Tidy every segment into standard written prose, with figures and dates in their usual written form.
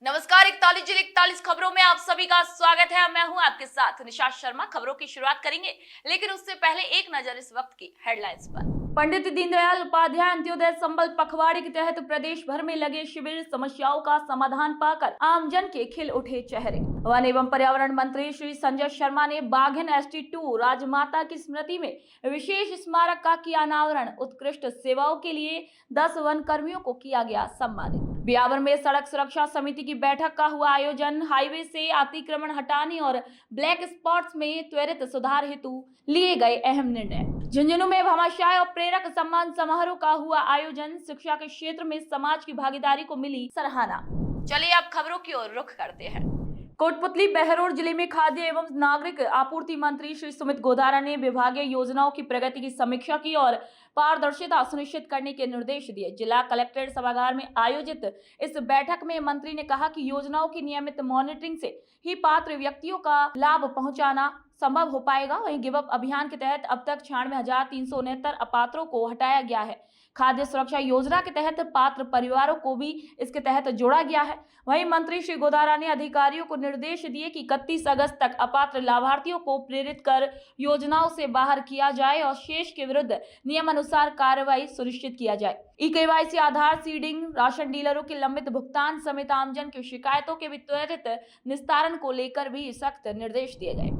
नमस्कार, 41 खबरों में आप सभी का स्वागत है। मैं हूं आपके साथ निशा शर्मा। खबरों की शुरुआत करेंगे, लेकिन उससे पहले एक नजर इस वक्त की हेडलाइंस पर। पंडित दीनदयाल उपाध्याय अंत्योदय संबल पखवाड़े के तहत प्रदेश भर में लगे शिविर, समस्याओं का समाधान पाकर आमजन के खिल उठे चेहरे। वन एवं पर्यावरण मंत्री श्री संजय शर्मा ने बाघिन ST2 राजमाता की स्मृति में विशेष स्मारक का किया अनावरण। उत्कृष्ट सेवाओं के लिए 10 वन कर्मियों को किया गया सम्मानित। ब्यावर में सड़क सुरक्षा समिति की बैठक का हुआ आयोजन। हाईवे से अतिक्रमण हटाने और ब्लैक स्पॉट्स में त्वरित सुधार हेतु लिए गए अहम निर्णय। झुंझुनू में भामाशाह और प्रेरक सम्मान समारोह का हुआ आयोजन। शिक्षा के क्षेत्र में समाज की भागीदारी को मिली सराहना। चलिए अब खबरों की ओर रुख करते हैं। कोटपुतली बहरोड जिले में खाद्य एवं नागरिक आपूर्ति मंत्री श्री सुमित गोधारा ने विभागीय योजनाओं की प्रगति की समीक्षा की और पारदर्शिता सुनिश्चित करने के निर्देश दिए। जिला कलेक्ट्रेट सभागार में आयोजित इस बैठक में मंत्री ने कहा कि योजनाओं की नियमित मॉनिटरिंग से ही पात्र व्यक्तियों का लाभ पहुंचाना संभव हो पाएगा। वहीं गिव अप अभियान के तहत अब तक 96,369 अपात्रों को हटाया गया है। खाद्य सुरक्षा योजना के तहत पात्र परिवारों को भी इसके तहत जोड़ा गया है। वहीं मंत्री श्री गोधारा ने अधिकारियों को निर्देश दिए कि 31 अगस्त तक अपात्र लाभार्थियों को प्रेरित कर योजनाओं से बाहर किया जाए और शेष के विरुद्ध नियमानुसार कार्रवाई सुनिश्चित किया जाए। KYC, आधार सीडिंग, राशन डीलरों के लंबित भुगतान समेत आमजन की शिकायतों के त्वरित निस्तारण को लेकर भी सख्त निर्देश दिए गए।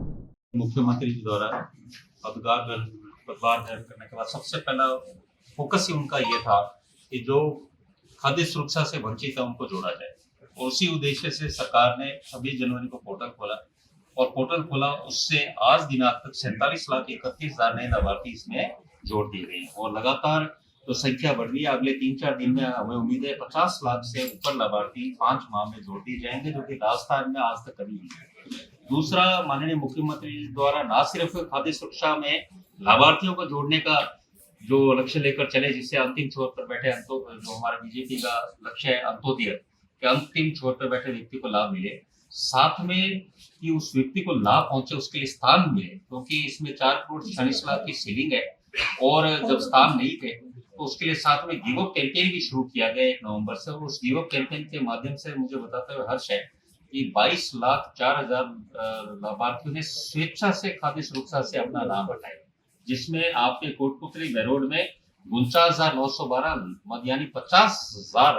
मुख्यमंत्री जी द्वारा पदभार ग्रहण करने के बाद सबसे पहला फोकस ही उनका ये था कि जो खाद्य सुरक्षा से वंचित है उनको जोड़ा जाए, और उसी उद्देश्य से सरकार ने 26 जनवरी को पोर्टल खोला। उससे आज दिनांक तक 47,31,000 नए लाभार्थी इसमें जोड़ दिए गए और लगातार तो संख्या बढ़ रही है। अगले 3-4 दिन में हमें उम्मीद है 50 लाख से ऊपर लाभार्थी 5 माह में जोड़ दिए जाएंगे, जो कि राजस्थान में आज तक कभी नहीं है। दूसरा, माननीय मुख्यमंत्री द्वारा न सिर्फ खाद्य सुरक्षा में लाभार्थियों को जोड़ने का जो लक्ष्य लेकर चले, जिससे अंतिम छोर पर बैठे जो हमारा बीजेपी का लक्ष्य है अंत्योदय, कि अंतिम छोर पर बैठे व्यक्ति को लाभ मिले, साथ में कि उस व्यक्ति को लाभ पहुंचे उसके लिए स्थान मिले, क्योंकि इसमें 4,46 लाख की सीलिंग है और जब स्थान नहीं थे तो उसके लिए साथ में गिव अप कैंपेन भी शुरू किया गया 1 नवंबर से। और उस गिव अप कैंपेन के माध्यम से मुझे बताते हुए हर्ष है कि 22,04,000 लाभार्थियों ने स्वेच्छा से खाद्य सुरक्षा से अपना नाम हटाया, जिसमें आपके कोटपुतली बहरोड में 49,912 यानी 50,000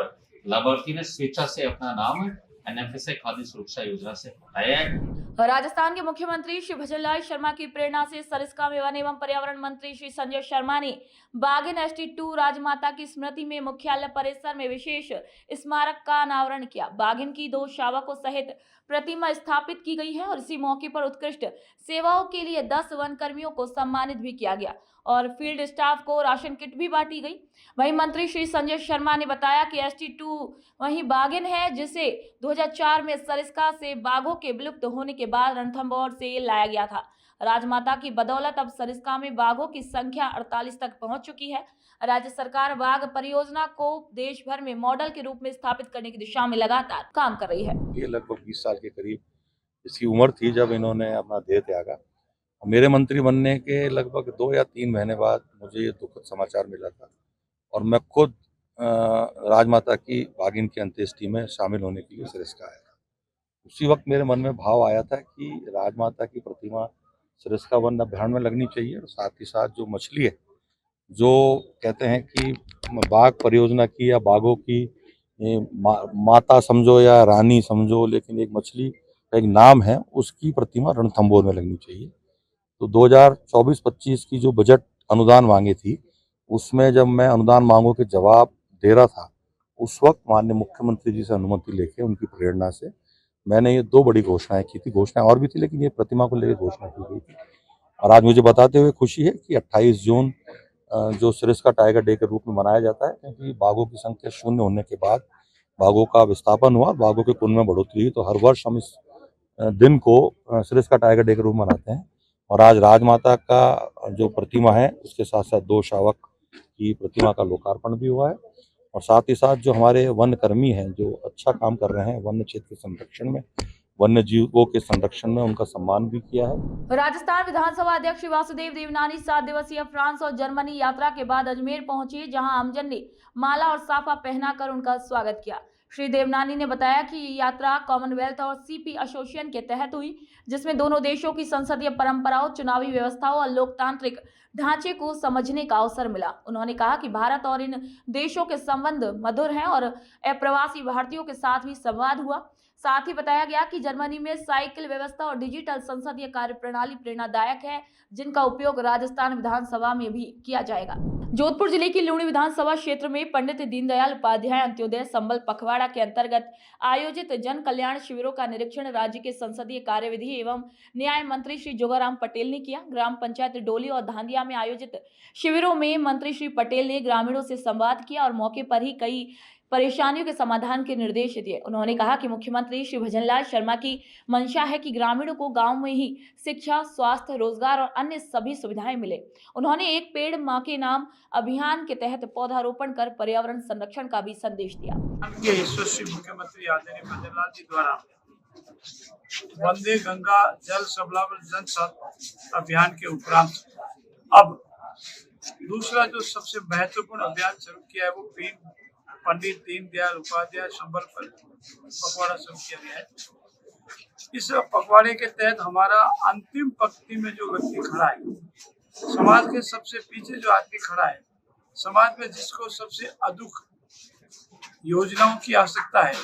लाभार्थी ने स्वेच्छा से अपना नाम NFSA खाद्य सुरक्षा योजना से हटाया है। राजस्थान के मुख्यमंत्री श्री भजनलाल शर्मा की प्रेरणा से सरिस्का में वन एवं पर्यावरण मंत्री श्री संजय शर्मा ने बाघिन ST2 राजमाता की स्मृति में मुख्यालय परिसर में विशेष स्मारक का अनावरण किया। बाघिन की 2 शावकों सहित प्रतिमा स्थापित की गई है और इसी मौके पर उत्कृष्ट सेवाओं के लिए 10 वन कर्मियों को सम्मानित भी किया गया और फील्ड स्टाफ को राशन किट भी बांटी गई। वहीं मंत्री श्री संजय शर्मा ने बताया कि ST2 वही बाघिन है जिसे 2004 में सरिस्का से बाघों के विलुप्त होने के बाद रणथंभौर से लाया गया था। राजमाता की बदौलत अब सरिस्का में बाघों की संख्या 48 तक पहुंच चुकी है। राज्य सरकार बाघ परियोजना को देश भर में मॉडल के रूप में स्थापित करने की दिशा में लगातार काम कर रही है। ये लगभग 20 साल के करीब इसकी उम्र थी जब इन्होंने अपना देह त्यागा। मेरे मंत्री बनने के लगभग 2 या 3 महीने बाद मुझे ये दुखद समाचार मिला था और मैं खुद राजमाता की बाघिन की अंत्येष्टि में शामिल होने के लिए सरिस्का आया था। उसी वक्त मेरे मन में भाव आया था कि राजमाता की प्रतिमा सरिस्का वन अभ्यारण्य में लगनी चाहिए, और साथ ही साथ जो मछली है, जो कहते हैं कि बाघ परियोजना की या बाघों की माता समझो या रानी समझो, लेकिन एक मछली का एक नाम है, उसकी प्रतिमा रणथंभौर में लगनी चाहिए। तो 2024-25 की जो बजट अनुदान मांगे थी, उसमें जब मैं अनुदान मांगों के जवाब दे रहा था, उस वक्त माननीय मुख्यमंत्री जी से अनुमति लेके उनकी प्रेरणा से मैंने ये 2 बड़ी घोषणाएं की थी। घोषणाएं और भी थी, लेकिन ये प्रतिमा को लेकर घोषणा की गई थी। और आज मुझे बताते हुए खुशी है कि 28 जून जो सरिस्का टाइगर डे के रूप में मनाया जाता है, क्योंकि बाघों की संख्या 0 होने के बाद बाघों का विस्थापन हुआ, बाघों के कुल में बढ़ोतरी हुई, तो हर वर्ष हम इस दिन को सरिस्का टाइगर डे के रूप में मनाते हैं। और आज राजमाता का जो प्रतिमा है, उसके साथ साथ 2 शावक की प्रतिमा का लोकार्पण भी हुआ है, और साथ ही साथ जो हमारे वन कर्मी हैं जो अच्छा काम कर रहे हैं वन्य क्षेत्र के संरक्षण में, वन्य जीवों के संरक्षण में, उनका सम्मान भी किया है। राजस्थान विधानसभा अध्यक्ष वासुदेव देवनानी 7 दिवसीय फ्रांस और जर्मनी यात्रा के बाद अजमेर पहुंचे, जहां आमजन ने माला और साफा पहनाकर उनका स्वागत किया। श्री देवनानी ने बताया कि ये यात्रा कॉमनवेल्थ और सीपी एसोसिएशन के तहत हुई, जिसमें दोनों देशों की संसदीय परंपराओं, चुनावी व्यवस्थाओं और लोकतांत्रिक ढांचे को समझने का अवसर मिला। उन्होंने कहा कि भारत और इन देशों के संबंध मधुर हैं और अप्रवासी भारतीयों के साथ भी संवाद हुआ। साथ ही बताया गया कि जर्मनी में साइकिल व्यवस्था और डिजिटल संसदीय कार्यप्रणाली प्रेरणादायक है, जिनका उपयोग राजस्थान विधानसभा में भी किया जाएगा। जोधपुर जिले की लूणी विधानसभा क्षेत्र में पंडित दीनदयाल उपाध्याय अंत्योदय संबल पखवाड़ा के अंतर्गत आयोजित जन कल्याण शिविरों का निरीक्षण राज्य के संसदीय कार्यविधि एवं न्याय मंत्री श्री जोगाराम पटेल ने किया। ग्राम पंचायत डोली और धांधिया में आयोजित शिविरों में मंत्री श्री पटेल ने ग्रामीणों से संवाद किया और मौके पर ही कई परेशानियों के समाधान के निर्देश दिए। उन्होंने कहा कि मुख्यमंत्री श्री भजनलाल शर्मा की मंशा है कि ग्रामीणों को गांव में ही शिक्षा, स्वास्थ्य, रोजगार और अन्य सभी सुविधाएं मिले। उन्होंने एक पेड़ मां के नाम अभियान के तहत पौधारोपण कर पर्यावरण संरक्षण का भी संदेश दिया। के यशस्वी मुख्यमंत्री आदरणीय भजनलाल जी द्वारा वंदे गंगा जल सबलावर जन अभियान के उपरांत अब दूसरा जो सबसे महत्वपूर्ण अभियान शुरू किया है वो पंडित दीनदयाल उपाध्याय संबल पखवाड़ा शुरू किया गया है। इस पखवाड़े के तहत हमारा अंतिम पंक्ति में जो व्यक्ति खड़ा है, समाज के सबसे पीछे जो आदमी खड़ा है, समाज में जिसको सबसे अधिक योजनाओं की आवश्यकता है,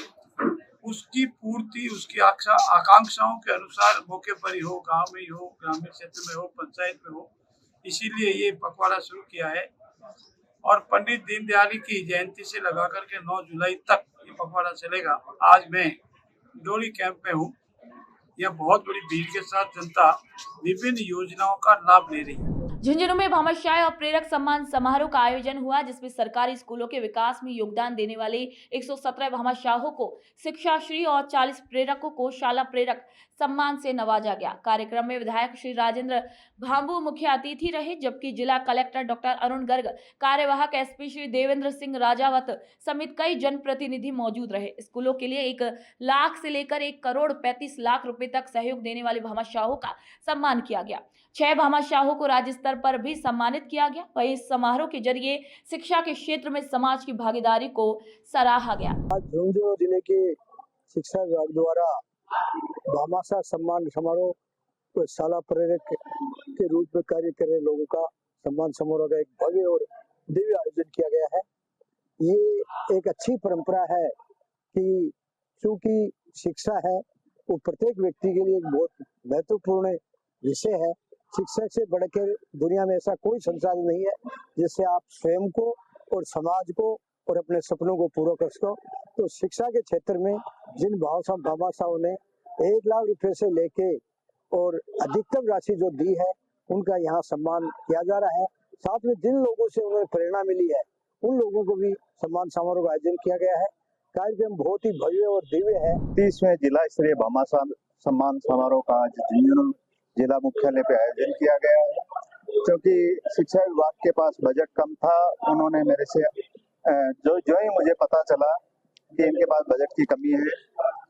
उसकी पूर्ति उसकी आकांक्षाओं के अनुसार मौके पर ही हो, गांव में ही हो, ग्रामीण क्षेत्र में हो, पंचायत में हो, इसीलिए ये पखवाड़ा शुरू किया है। और पंडित दीनदयाल की जयंती से लगा करके 9 जुलाई तक ये पखवाड़ा चलेगा। आज मैं डोली कैंप में हूँ। यह बहुत बड़ी भीड़ के साथ जनता विभिन्न योजनाओं का लाभ ले रही है। झुंझुनू में भामाशाह और प्रेरक सम्मान समारोह का आयोजन हुआ, जिसमें सरकारी स्कूलों के विकास में योगदान देने वाले 117 भामाशाहों को शिक्षाश्री और 40 प्रेरकों को शाला प्रेरक सम्मान से नवाजा गया। कार्यक्रम में विधायक श्री राजेंद्र भांबू मुख्य अतिथि रहे, जबकि जिला कलेक्टर डॉक्टर अरुण गर्ग, कार्यवाहक एसपी श्री देवेंद्र सिंह राजावत समेत कई जनप्रतिनिधि मौजूद रहे। स्कूलों के लिए 1 लाख से लेकर 1 करोड़ 35 लाख रुपए तक सहयोग देने वाले भामाशाहों का सम्मान किया गया। 6 भामाशाहों को राज्य स्तर पर भी सम्मानित किया गया। वहीं इस समारोह के जरिए शिक्षा के क्षेत्र में समाज की भागीदारी को सराहा गया। आज झुंझुनू जिले के शिक्षा विभाग द्वारा भामाशाह सम्मान समारोह को शाला प्रेरक के रूप में कार्य कर रहे लोगों का सम्मान समारोह का एक भव्य और दिव्य आयोजन किया गया है। ये एक अच्छी परंपरा है कि चूंकि शिक्षा है वो प्रत्येक व्यक्ति के लिए एक बहुत महत्वपूर्ण विषय है। शिक्षा से बढ़कर दुनिया में ऐसा कोई संसाधन नहीं है जिससे आप स्वयं को और समाज को और अपने सपनों को पूरा कर सको। तो शिक्षा के क्षेत्र में जिन भामाशाहों ने 1 लाख रुपए से लेके और अधिकतम राशि जो दी है उनका यहाँ सम्मान किया जा रहा है। साथ में जिन लोगों से उन्हें प्रेरणा मिली है उन लोगों को भी सम्मान समारोह का आयोजन किया गया है। कार्यक्रम बहुत ही भव्य और दिव्य है। 30वें जिला स्तरीय भामाशाह सम्मान समारोह का आज झुंझुनू जिला मुख्यालय पे आयोजन किया गया है। क्योंकि शिक्षा विभाग के पास बजट कम था, उन्होंने मेरे से जो ही मुझे पता चला कि इनके पास बजट की कमी है,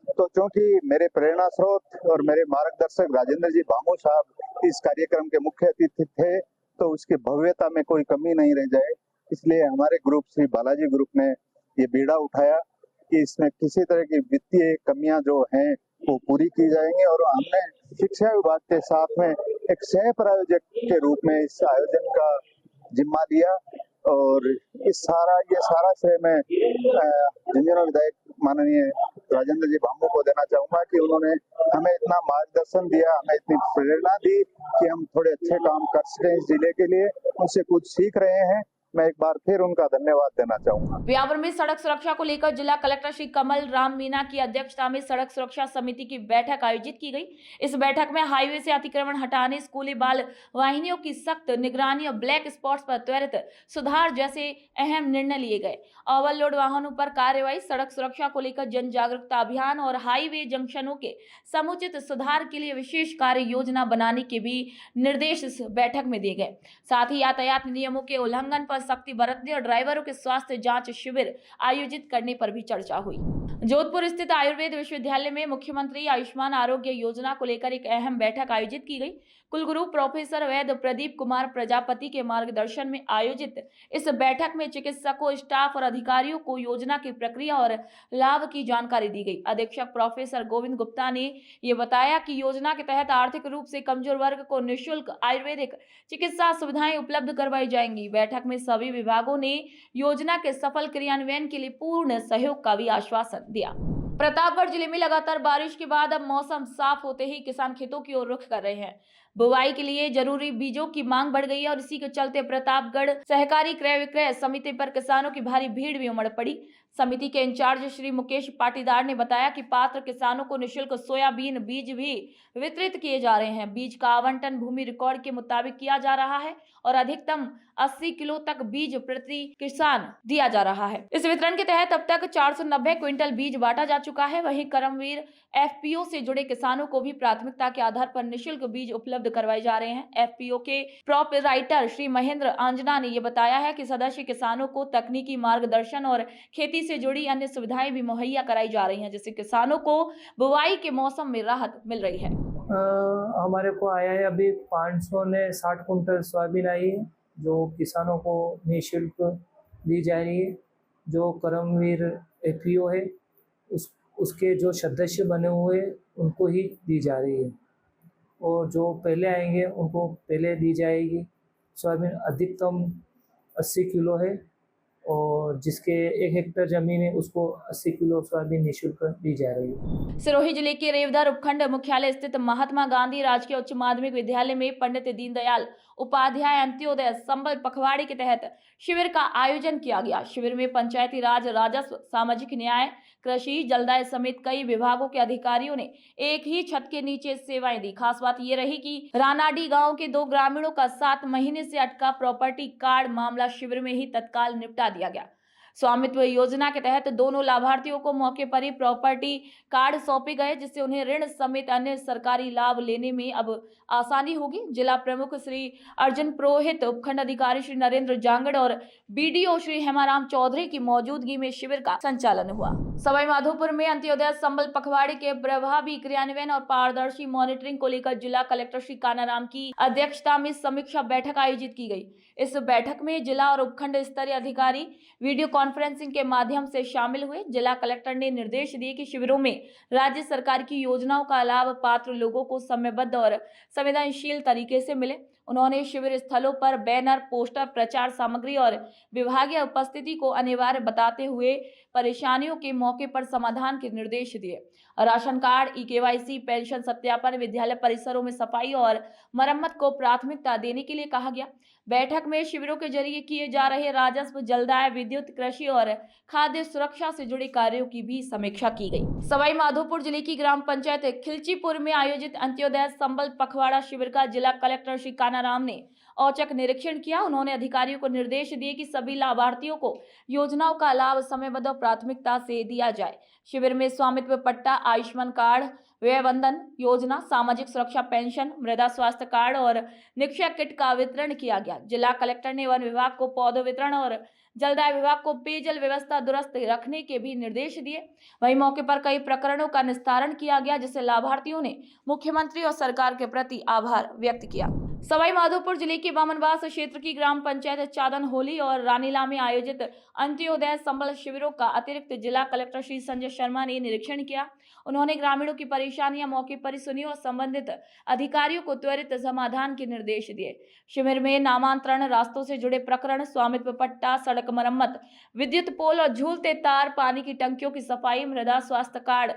तो क्योंकि मेरे प्रेरणा स्रोत और मेरे मार्गदर्शक राजेंद्र जी भामू साहब इस कार्यक्रम के मुख्य अतिथि थे, तो उसकी भव्यता में कोई कमी नहीं रह जाए, इसलिए हमारे ग्रुप श्री बालाजी ग्रुप ने ये बीड़ा उठाया कि इसमें किसी तरह की वित्तीय कमियां जो हैं वो पूरी की जाएंगी। और हमने शिक्षा विभाग के साथ में एक सह प्रायोजक के रूप में इस आयोजन का जिम्मा लिया और ये सारा श्रेय मैं झुंझुनू विधायक माननीय राजेंद्र जी भामू को देना चाहूंगा कि उन्होंने हमें इतना मार्गदर्शन दिया, हमें इतनी प्रेरणा दी कि हम थोड़े अच्छे काम कर सकें इस जिले के लिए, उनसे कुछ सीख रहे हैं। मैं एक बार फिर उनका धन्यवाद देना चाहूंगा। व्यावर में सड़क सुरक्षा को लेकर जिला कलेक्टर श्री कमल राम मीना की अध्यक्षता में सड़क सुरक्षा समिति की बैठक आयोजित की गई। इस बैठक में हाईवे से अतिक्रमण हटाने, स्कूली बाल वाहिनियों की सख्त निगरानी और ब्लैक स्पॉट्स पर त्वरित सुधार जैसे अहम निर्णय लिए गए। ओवरलोड वाहनों पर कार्रवाई, सड़क सुरक्षा को लेकर जन जागरूकता अभियान और हाईवे जंक्शनों के समुचित सुधार के लिए विशेष कार्य योजना बनाने के भी निर्देश इस बैठक में दिए गए। साथ ही यातायात नियमों के उल्लंघन पर सख्ती बरतने और ड्राइवरों के स्वास्थ्य जांच शिविर आयोजित करने पर भी चर्चा हुई। जोधपुर स्थित आयुर्वेद विश्वविद्यालय में मुख्यमंत्री आयुष्मान आरोग्य योजना को लेकर एक अहम बैठक आयोजित की गई। कुलगुरु प्रोफेसर वैद्य प्रदीप कुमार प्रजापति के मार्गदर्शन में आयोजित इस बैठक में चिकित्सकों, स्टाफ और अधिकारियों को योजना की प्रक्रिया और लाभ की जानकारी दी गई। अधीक्षक प्रोफेसर गोविंद गुप्ता ने ये बताया कि योजना के तहत आर्थिक रूप से कमजोर वर्ग को निःशुल्क आयुर्वेदिक चिकित्सा सुविधाएं उपलब्ध करवाई जाएंगी। बैठक में सभी विभागों ने योजना के सफल क्रियान्वयन के लिए पूर्ण सहयोग का भी आश्वासन दिया। प्रतापगढ़ जिले में लगातार बारिश के बाद अब मौसम साफ होते ही किसान खेतों की ओर रुख कर रहे हैं। बुवाई के लिए जरूरी बीजों की मांग बढ़ गई है और इसी के चलते प्रतापगढ़ सहकारी क्रय विक्रय समिति पर किसानों की भारी भीड़ भी उमड़ पड़ी। समिति के इंचार्ज श्री मुकेश पाटीदार ने बताया कि पात्र किसानों को निःशुल्क सोयाबीन बीज भी वितरित किए जा रहे हैं। बीज का आवंटन भूमि रिकॉर्ड के मुताबिक किया जा रहा है और अधिकतम 80 किलो तक बीज प्रति किसान दिया जा रहा है। इस वितरण के तहत अब तक 490 क्विंटल बीज बांटा जा चुका है। वहीं कर्मवीर एफपीओ से जुड़े किसानों को भी प्राथमिकता के आधार पर निःशुल्क बीज उपलब्ध करवाए जा रहे हैं। एफपीओ के प्रोपराइटर श्री महेंद्र आंजना ने ये बताया है कि सदस्य किसानों को तकनीकी मार्गदर्शन और खेती से जुड़ी अन्य सुविधाएं भी मुहैया कराई जा रही हैं, जिससे किसानों को बुवाई के मौसम में राहत मिल रही है। हमारे को आया है अभी 560 कुंटल सोयाबीन आई है जो किसानों को निःशुल्क दी जा रही है। जो कर्मवीर एफपीओ है उसके जो सदस्य बने हुए उनको ही दी जा रही है और जो पहले आएंगे उनको पहले दी जाएगी। सोयाबीन अधिकतम 80 किलो है और जिसके 1 हेक्टेयर जमीन है उसको 80 किलो सोयाबीन निःशुल्क दी जा रही है। सिरोही जिले के रेवदर उपखंड मुख्यालय स्थित महात्मा गांधी राजकीय उच्च माध्यमिक विद्यालय में पंडित दीनदयाल उपाध्याय अंत्योदय संबल पखवाड़े के तहत शिविर का आयोजन किया गया। शिविर में पंचायती राज, राजस्व, सामाजिक न्याय, कृषि, जलदाय समेत कई विभागों के अधिकारियों ने एक ही छत के नीचे सेवाएं दी। खास बात ये रही कि रानाडी गांव के 2 ग्रामीणों का 7 महीने से अटका प्रॉपर्टी कार्ड मामला शिविर में ही तत्काल निपटा दिया गया। स्वामित्व योजना के तहत दोनों लाभार्थियों को मौके पर ही प्रॉपर्टी कार्ड सौंपे गए, जिससे उन्हें ऋण समेत अन्य सरकारी लाभ लेने में अब आसानी होगी। जिला प्रमुख श्री अर्जुन पुरोहित, उपखंड अधिकारी श्री नरेंद्र जांगड़ और बीडीओ श्री हेमाराम चौधरी की मौजूदगी में शिविर का संचालन हुआ। सवाई माधोपुर में अंत्योदय संबल पखवाड़े के प्रभावी क्रियान्वयन और पारदर्शी मॉनिटरिंग को लेकर जिला कलेक्टर श्री कानाराम की अध्यक्षता में समीक्षा बैठक आयोजित की गई। इस बैठक में जिला और उपखंड स्तरीय अधिकारी वीडियो कॉन्फ्रेंसिंग के माध्यम से शामिल हुए। जिला कलेक्टर ने निर्देश दिए कि शिविरों में राज्य सरकार की योजनाओं का लाभ पात्र लोगों को समयबद्ध और संवेदनशील तरीके से मिले। उन्होंने शिविर स्थलों पर बैनर, पोस्टर, प्रचार सामग्री और विभागीय उपस्थिति को अनिवार्य बताते हुए परेशानियों के मौके पर समाधान के निर्देश दिए। राशन कार्ड, ई-केवाईसी, पेंशन सत्यापन, विद्यालय परिसरों में सफाई और मरम्मत को प्राथमिकता देने के लिए कहा गया। बैठक में शिविरों के जरिए किए जा रहे राजस्व, जलदाय, विद्युत, कृषि और खाद्य सुरक्षा से जुड़े कार्यों की भी समीक्षा की गई। सवाई माधोपुर जिले की ग्राम पंचायत खिलचीपुर में आयोजित अंत्योदय संबल पखवाड़ा शिविर का जिला कलेक्टर श्री कानाराम ने औचक निरीक्षण किया। उन्होंने अधिकारियों को निर्देश दिए कि सभी लाभार्थियों को योजनाओं का लाभ समयबद्ध और प्राथमिकता से दिया जाए। शिविर में स्वामित्व पट्टा, आयुष्मान कार्ड, व्यय बंधन योजना, सामाजिक सुरक्षा पेंशन, मृदा स्वास्थ्य कार्ड और निक्षय किट का वितरण किया गया। जिला कलेक्टर ने वन विभाग को पौध वितरण और जलदाय विभाग को पेयजल व्यवस्था दुरुस्त रखने के भी निर्देश दिए। वहीं मौके पर कई प्रकरणों का निस्तारण किया गया, जिससे लाभार्थियों ने मुख्यमंत्री और सरकार के प्रति आभार व्यक्त किया। सवाई माधोपुर जिले के बामनवास क्षेत्र की ग्राम पंचायत चादन होली और रानीला में आयोजित अंत्योदय संबल शिविरों का अतिरिक्त जिला कलेक्टर श्री संजय शर्मा ने निरीक्षण किया। उन्होंने ग्रामीणों की परेशानियां मौके पर ही सुनी और संबंधित अधिकारियों को त्वरित समाधान के निर्देश दिए। शिविर में नामांतरण, रास्तों से जुड़े प्रकरण, स्वामित्व पट्टा, सड़क मरम्मत, विद्युत पोल और झूलते तार, पानी की टंकियों की सफाई, मृदा स्वास्थ्य कार्ड,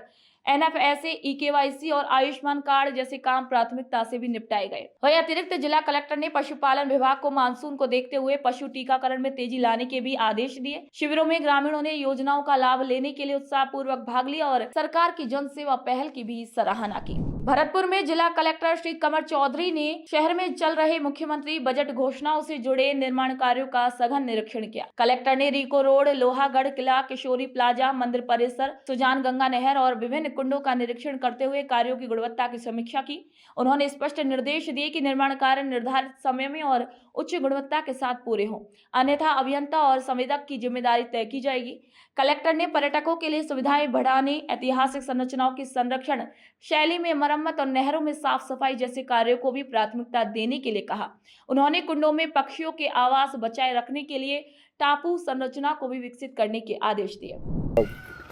NFSA, ई-केवाईसी और आयुष्मान कार्ड जैसे काम प्राथमिकता से भी निपटाए गए। वहीं अतिरिक्त जिला कलेक्टर ने पशुपालन विभाग को मानसून को देखते हुए पशु टीकाकरण में तेजी लाने के भी आदेश दिए। शिविरों में ग्रामीणों ने योजनाओं का लाभ लेने के लिए उत्साहपूर्वक भाग लिया और सरकार की जन सेवा पहल की भी सराहना की। भरतपुर में जिला कलेक्टर श्री कमर चौधरी ने शहर में चल रहे मुख्यमंत्री बजट घोषणाओं से जुड़े निर्माण कार्यों का सघन निरीक्षण किया। कलेक्टर ने रिको रोड, लोहागढ़ किला, किशोरी प्लाजा, मंदिर परिसर, सुजान गंगा नहर और विभिन्न कुंडों का निरीक्षण करते हुए कार्यों की गुणवत्ता की समीक्षा की। उन्होंने स्पष्ट निर्देश दिए कि निर्माण कार्य निर्धारित समय में और उच्च गुणवत्ता के साथ पूरे हों, अन्यथा अभियंता और संवेदक की जिम्मेदारी तय की जाएगी। कलेक्टर ने पर्यटकों के लिए सुविधाएं बढ़ाने, ऐतिहासिक संरचनाओं की संरक्षण, शैली में मरम्मत और नहरों में साफ सफाई जैसे कार्यों को भी प्राथमिकता देने के लिए कहा। उन्होंने कुंडों में पक्षियों के आवास बचाए रखने के लिए टापू संरचना को भी विकसित करने के आदेश दिए।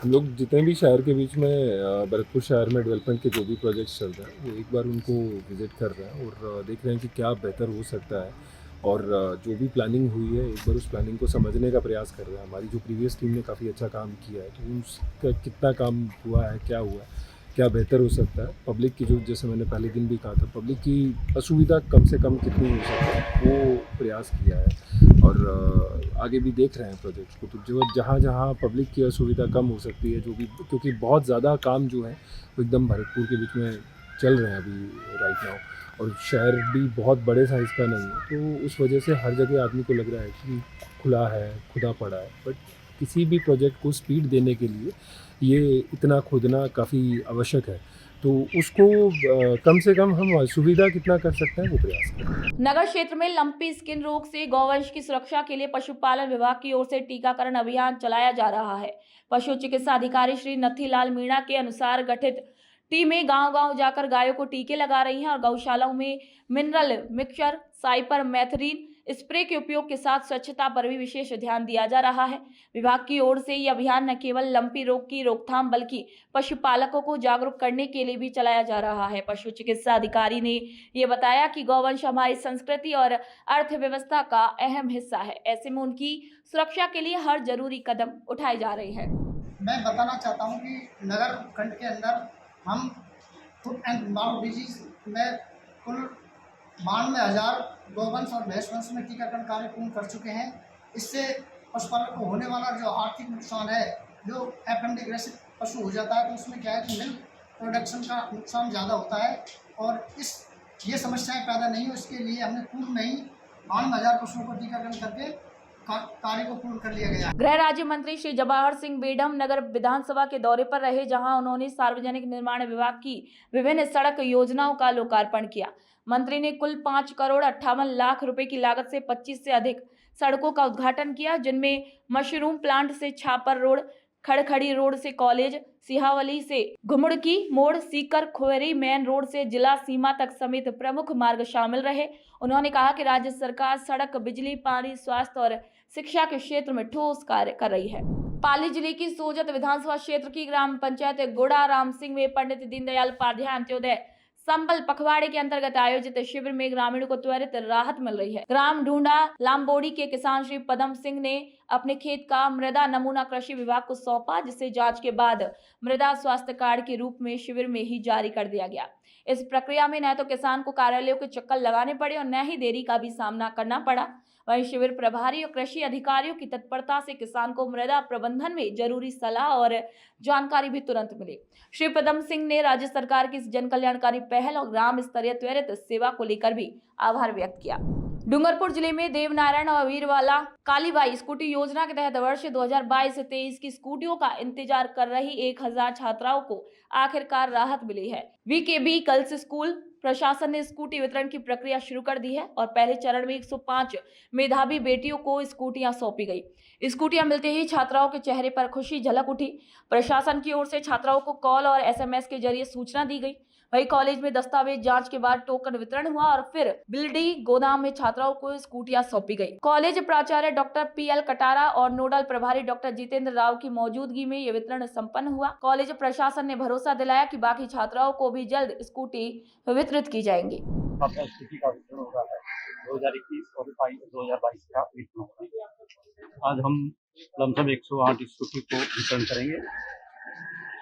हम लोग जितने भी शहर के बीच में भरतपुर शहर में डेवलपमेंट के जो भी प्रोजेक्ट्स चल रहे हैं वो एक बार उनको विजिट कर रहे हैं और देख रहे हैं कि क्या बेहतर हो सकता है, और जो भी प्लानिंग हुई है एक बार उस प्लानिंग को समझने का प्रयास कर रहे हैं। हमारी जो प्रीवियस टीम ने काफ़ी अच्छा काम किया है, तो उसका कितना काम हुआ है, क्या बेहतर हो सकता है। पब्लिक की जो, जैसे मैंने पहले दिन भी कहा था, पब्लिक की असुविधा कम से कम कितनी हो सकती है वो प्रयास किया है, और आगे भी देख रहे हैं प्रोजेक्ट्स को। तो जो जहाँ पब्लिक की असुविधा कम हो सकती है, जो भी, क्योंकि बहुत ज़्यादा काम जो है वो एकदम भरतपुर के बीच में चल रहे हैं अभी राइट नाउ, और शहर भी बहुत बड़े साइज़ का नहीं है, तो उस वजह से हर जगह आदमी को लग रहा है कि खुला है, खुदा पड़ा है। बट किसी भी प्रोजेक्ट को स्पीड देने के लिए ये इतना खोदना काफ़ी आवश्यक है, तो उसको कम से कम हम सुविधा कितना कर सकते हैं वो प्रयास करें। नगर क्षेत्र में लंपी स्किन रोग से गौवंश की सुरक्षा के लिए पशुपालन विभाग की ओर से टीकाकरण अभियान चलाया जा रहा है। पशु चिकित्सा अधिकारी श्री नथीलाल मीणा के अनुसार गठित टीमें गांव-गांव जाकर गायों को टीके लगा रही हैं और गौशालाओं में मिनरल मिक्सचर, साइपरमेथ्रिन स्प्रे के उपयोग के साथ स्वच्छता पर भी विशेष ध्यान दिया जा रहा है। विभाग की ओर से ये अभियान न केवल लंपी रोग की रोकथाम बल्कि पशुपालकों को जागरूक करने के लिए भी चलाया जा रहा है। पशु चिकित्सा अधिकारी ने ये बताया कि गौवंश हमारी संस्कृति और अर्थव्यवस्था का अहम हिस्सा है। ऐसे में उनकी सुरक्षा के लिए हर जरूरी कदम उठाए जा रहे हैं। मैं बताना चाहता हूँ कि नगर खंड के अंदर हम फूड एंड माउथ डिजीज में कुल 92,000 गौवंश और भैंसवंश में टीकाकरण कार्य पूर्ण कर चुके हैं। इससे पशुपालक को होने वाला जो आर्थिक नुकसान है, जो एफएमडी ग्रसित पशु हो जाता है, तो उसमें क्या है कि मिल्क प्रोडक्शन का नुकसान ज़्यादा होता है, और ये समस्याएं पैदा नहीं हो, इसके लिए हमने पूर्व में ही 92,000 पशुओं को टीकाकरण करके कार्य को पूर्ण कर लिया गया। गृह राज्य मंत्री श्री जवाहर सिंह बेडम नगर विधानसभा के दौरे पर रहे, जहां उन्होंने सार्वजनिक निर्माण विभाग की विभिन्न सड़क योजनाओं का लोकार्पण किया। मंत्री ने कुल 5 करोड़ 58 लाख रुपए की लागत से 25 से अधिक सड़कों का उद्घाटन किया, जिनमें मशरूम प्लांट से छापर रोड, खड़खड़ी रोड से कॉलेज, सिहावली से घुमड़की मोड़, सीकर खोरी मेन रोड से जिला सीमा तक समेत प्रमुख मार्ग शामिल रहे। उन्होंने कहा कि राज्य सरकार सड़क, बिजली, पानी, स्वास्थ्य और शिक्षा के क्षेत्र में ठोस कार्य कर रही है। पाली जिले की सोजत विधानसभा क्षेत्र की ग्राम पंचायत गोड़ा राम सिंह में पंडित दीनदयाल उपाध्याय अंत्योदय संबल पखवाड़े के अंतर्गत आयोजित शिविर में ग्रामीणों को त्वरित राहत मिल रही है। ग्राम ढूंढा लामबोड़ी के किसान श्री पदम सिंह ने अपने खेत का मृदा नमूना कृषि विभाग को सौंपा, जिसे जांच के बाद मृदा स्वास्थ्य कार्ड के रूप में शिविर में ही जारी कर दिया गया। इस प्रक्रिया में न तो किसान को कार्यालयों के चक्कर लगाने पड़े और न ही देरी का भी सामना करना पड़ा। वहीं शिविर प्रभारी और कृषि अधिकारियों की तत्परता से किसान को मृदा प्रबंधन में जरूरी सलाह और जानकारी भी तुरंत मिली। श्री पदम सिंह ने राज्य सरकार की इस जन कल्याणकारी पहल और ग्राम स्तरीय त्वरित सेवा को लेकर भी आभार व्यक्त किया। डूंगरपुर जिले में देवनारायण और वीरवाला कालीबाई स्कूटी योजना के तहत वर्ष 2022-23 की स्कूटियों का इंतजार कर रही 1000 छात्राओं को आखिरकार राहत मिली है। वीकेबी गर्ल्स स्कूल प्रशासन ने स्कूटी वितरण की प्रक्रिया शुरू कर दी है और पहले चरण में 105 मेधावी बेटियों को स्कूटियां सौंपी गई। स्कूटियां मिलते ही छात्राओं के चेहरे पर खुशी झलक उठी। प्रशासन की ओर से छात्राओं को कॉल और एसएमएस के जरिए सूचना दी गई। वही कॉलेज में दस्तावेज जांच के बाद टोकन वितरण हुआ और फिर बिल्डी गोदाम में छात्राओं को स्कूटियां सौंपी गई। कॉलेज प्राचार्य डॉक्टर पीएल कटारा और नोडल प्रभारी डॉक्टर जितेंद्र राव की मौजूदगी में ये वितरण संपन्न हुआ। कॉलेज प्रशासन ने भरोसा दिलाया कि बाकी छात्राओं को भी जल्द स्कूटी वितरित की जाएंगी। स्कूटी का वितरण हो रहा है 2021 और 2022 का वितरण होगा। आज हम लमसम 108 स्कूटी को वितरण करेंगे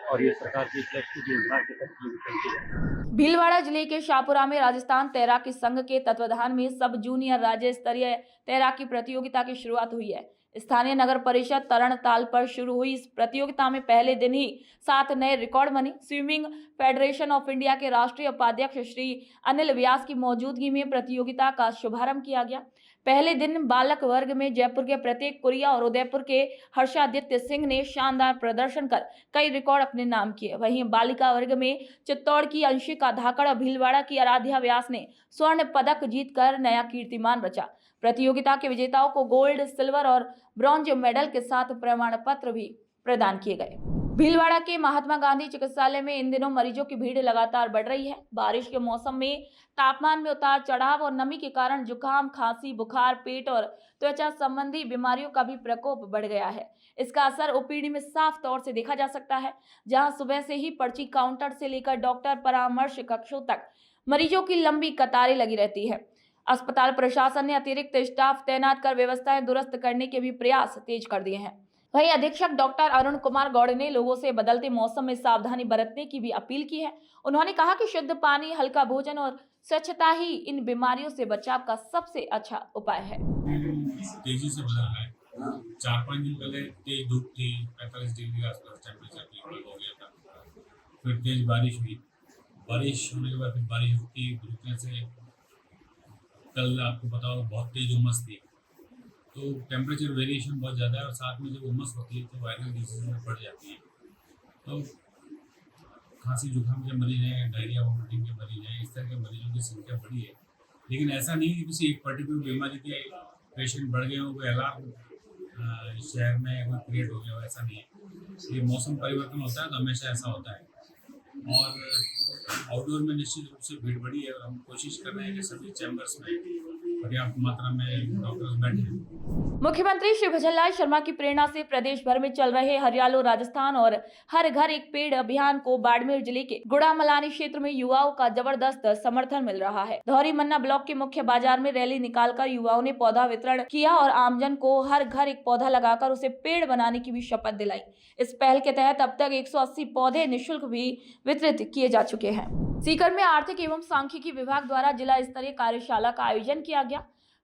और ये सरकार की योजना के तहत। भीलवाड़ा जिले के शाहपुरा में राजस्थान तैराकी संघ के तत्वाधान में सब जूनियर राज्य स्तरीय तैराकी प्रतियोगिता की शुरुआत हुई है। स्थानीय नगर परिषद तरणताल पर शुरू हुई इस प्रतियोगिता में पहले दिन ही 7 नए रिकॉर्ड बने। स्विमिंग फेडरेशन ऑफ इंडिया के राष्ट्रीय उपाध्यक्ष श्री अनिल व्यास की मौजूदगी में प्रतियोगिता का शुभारंभ किया गया। पहले दिन बालक वर्ग में जयपुर के प्रतीक कुरिया और उदयपुर के हर्षादित्य सिंह ने शानदार प्रदर्शन कर कई रिकॉर्ड अपने नाम किए। वहीं बालिका वर्ग में चित्तौड़ की अंशिका धाकड़ और भीलवाड़ा की आराध्या व्यास ने स्वर्ण पदक जीतकर नया कीर्तिमान रचा। प्रतियोगिता के विजेताओं को गोल्ड, सिल्वर और ब्रॉन्ज मेडल के साथ प्रमाण पत्र भी प्रदान किए गए। भीलवाड़ा के महात्मा गांधी चिकित्सालय में इन दिनों मरीजों की भीड़ लगातार बढ़ रही है। बारिश के मौसम में तापमान में उतार चढ़ाव और नमी के कारण जुकाम, खांसी, बुखार, पेट और त्वचा संबंधी बीमारियों का भी प्रकोप बढ़ गया है। इसका असर ओपीडी में साफ तौर से देखा जा सकता है, जहां सुबह से ही पर्ची काउंटर से लेकर डॉक्टर परामर्श कक्षों तक मरीजों की लंबी कतारें लगी रहती है। अस्पताल प्रशासन ने अतिरिक्त स्टाफ तैनात कर व्यवस्थाएं दुरुस्त करने के भी प्रयास तेज कर दिए हैं। वहीं अधीक्षक डॉक्टर अरुण कुमार गौड़ ने लोगों से बदलते मौसम में सावधानी बरतने की भी अपील की है। उन्होंने कहा कि शुद्ध पानी, हल्का भोजन और स्वच्छता ही इन बीमारियों से बचाव का सबसे अच्छा उपाय है। तेजी से बदल रहा है। 4-5 दिन पहले तेज धूप थी, 45 डिग्री के आसपास टेम्परेचर हो गया था। फिर तेज बारिश हुई। बारिश होने के बाद फिर बारिश रुकने से कल आपको पता होगा बहुत तेज उमस थी, तो टेम्परेचर वेरिएशन बहुत ज़्यादा है और साथ में जब उमस होती है तो वायरल डिजीज में बढ़ जाती है। तो खांसी जुकाम के मरीज हैं, डायरिया वोमिटिंग के मरीज हैं, इस तरह के मरीजों की संख्या बढ़ी है। लेकिन ऐसा नहीं कि किसी एक पर्टिकुलर बीमारी के पेशेंट बढ़ गए हो, कोई अलार्म शहर में कोई क्रिएट हो गया हो, ऐसा नहीं है। ये मौसम परिवर्तन होता है तो हमेशा ऐसा होता है। और आउटडोर में निश्चित रूप से भीड़ बढ़ी है और हम कोशिश कर रहे हैं कि सभी चैम्बर्स में पर्याप्त मात्रा में डॉक्टर्स बैठे। मुख्यमंत्री श्री भजनलाल शर्मा की प्रेरणा से प्रदेश भर में चल रहे हरियालो राजस्थान और हर घर एक पेड़ अभियान को बाड़मेर जिले के गुड़ामलानी क्षेत्र में युवाओं का जबरदस्त समर्थन मिल रहा है। धौरी मन्ना ब्लॉक के मुख्य बाजार में रैली निकालकर युवाओं ने पौधा वितरण किया और आमजन को हर घर एक पौधा लगाकर उसे पेड़ बनाने की भी शपथ दिलाई। इस पहल के तहत अब तक 180 पौधे निःशुल्क भी वितरित किए जा चुके हैं। सीकर में आर्थिक एवं सांख्यिकी विभाग द्वारा जिला स्तरीय कार्यशाला का आयोजन किया गया।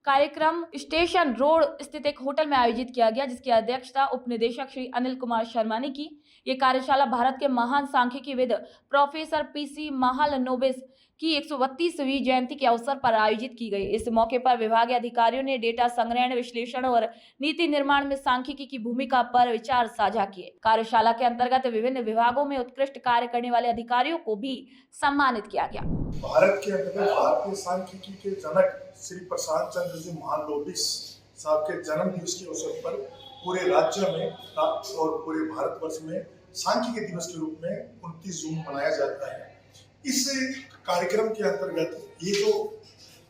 कार्यक्रम स्टेशन रोड स्थित एक होटल में आयोजित किया गया, जिसकी अध्यक्षता उप निदेशक श्री अनिल कुमार शर्मा ने की। ये कार्यशाला भारत के महान सांख्यिकीविद प्रोफेसर पीसी महालनोबिस की 132वीं जयंती के अवसर पर आयोजित की गई। इस मौके पर विभागीय अधिकारियों ने डेटा संग्रहण, विश्लेषण और नीति निर्माण में सांख्यिकी की भूमिका पर विचार साझा किए। कार्यशाला के अंतर्गत विभिन्न विभागों में उत्कृष्ट कार्य करने वाले अधिकारियों को भी सम्मानित किया गया। भारत के अंतर्गत भारतीय सांख्यिकी के जनक श्री प्रसाद चंद्र जी महालनोबिस साहब के जन्म दिवस के अवसर पर पूरे राज्य में और पूरे भारतवर्ष में सांख्यिकी दिवस के रूप में 29 जून मनाया जाता है। इस कार्यक्रम के अंतर्गत ये जो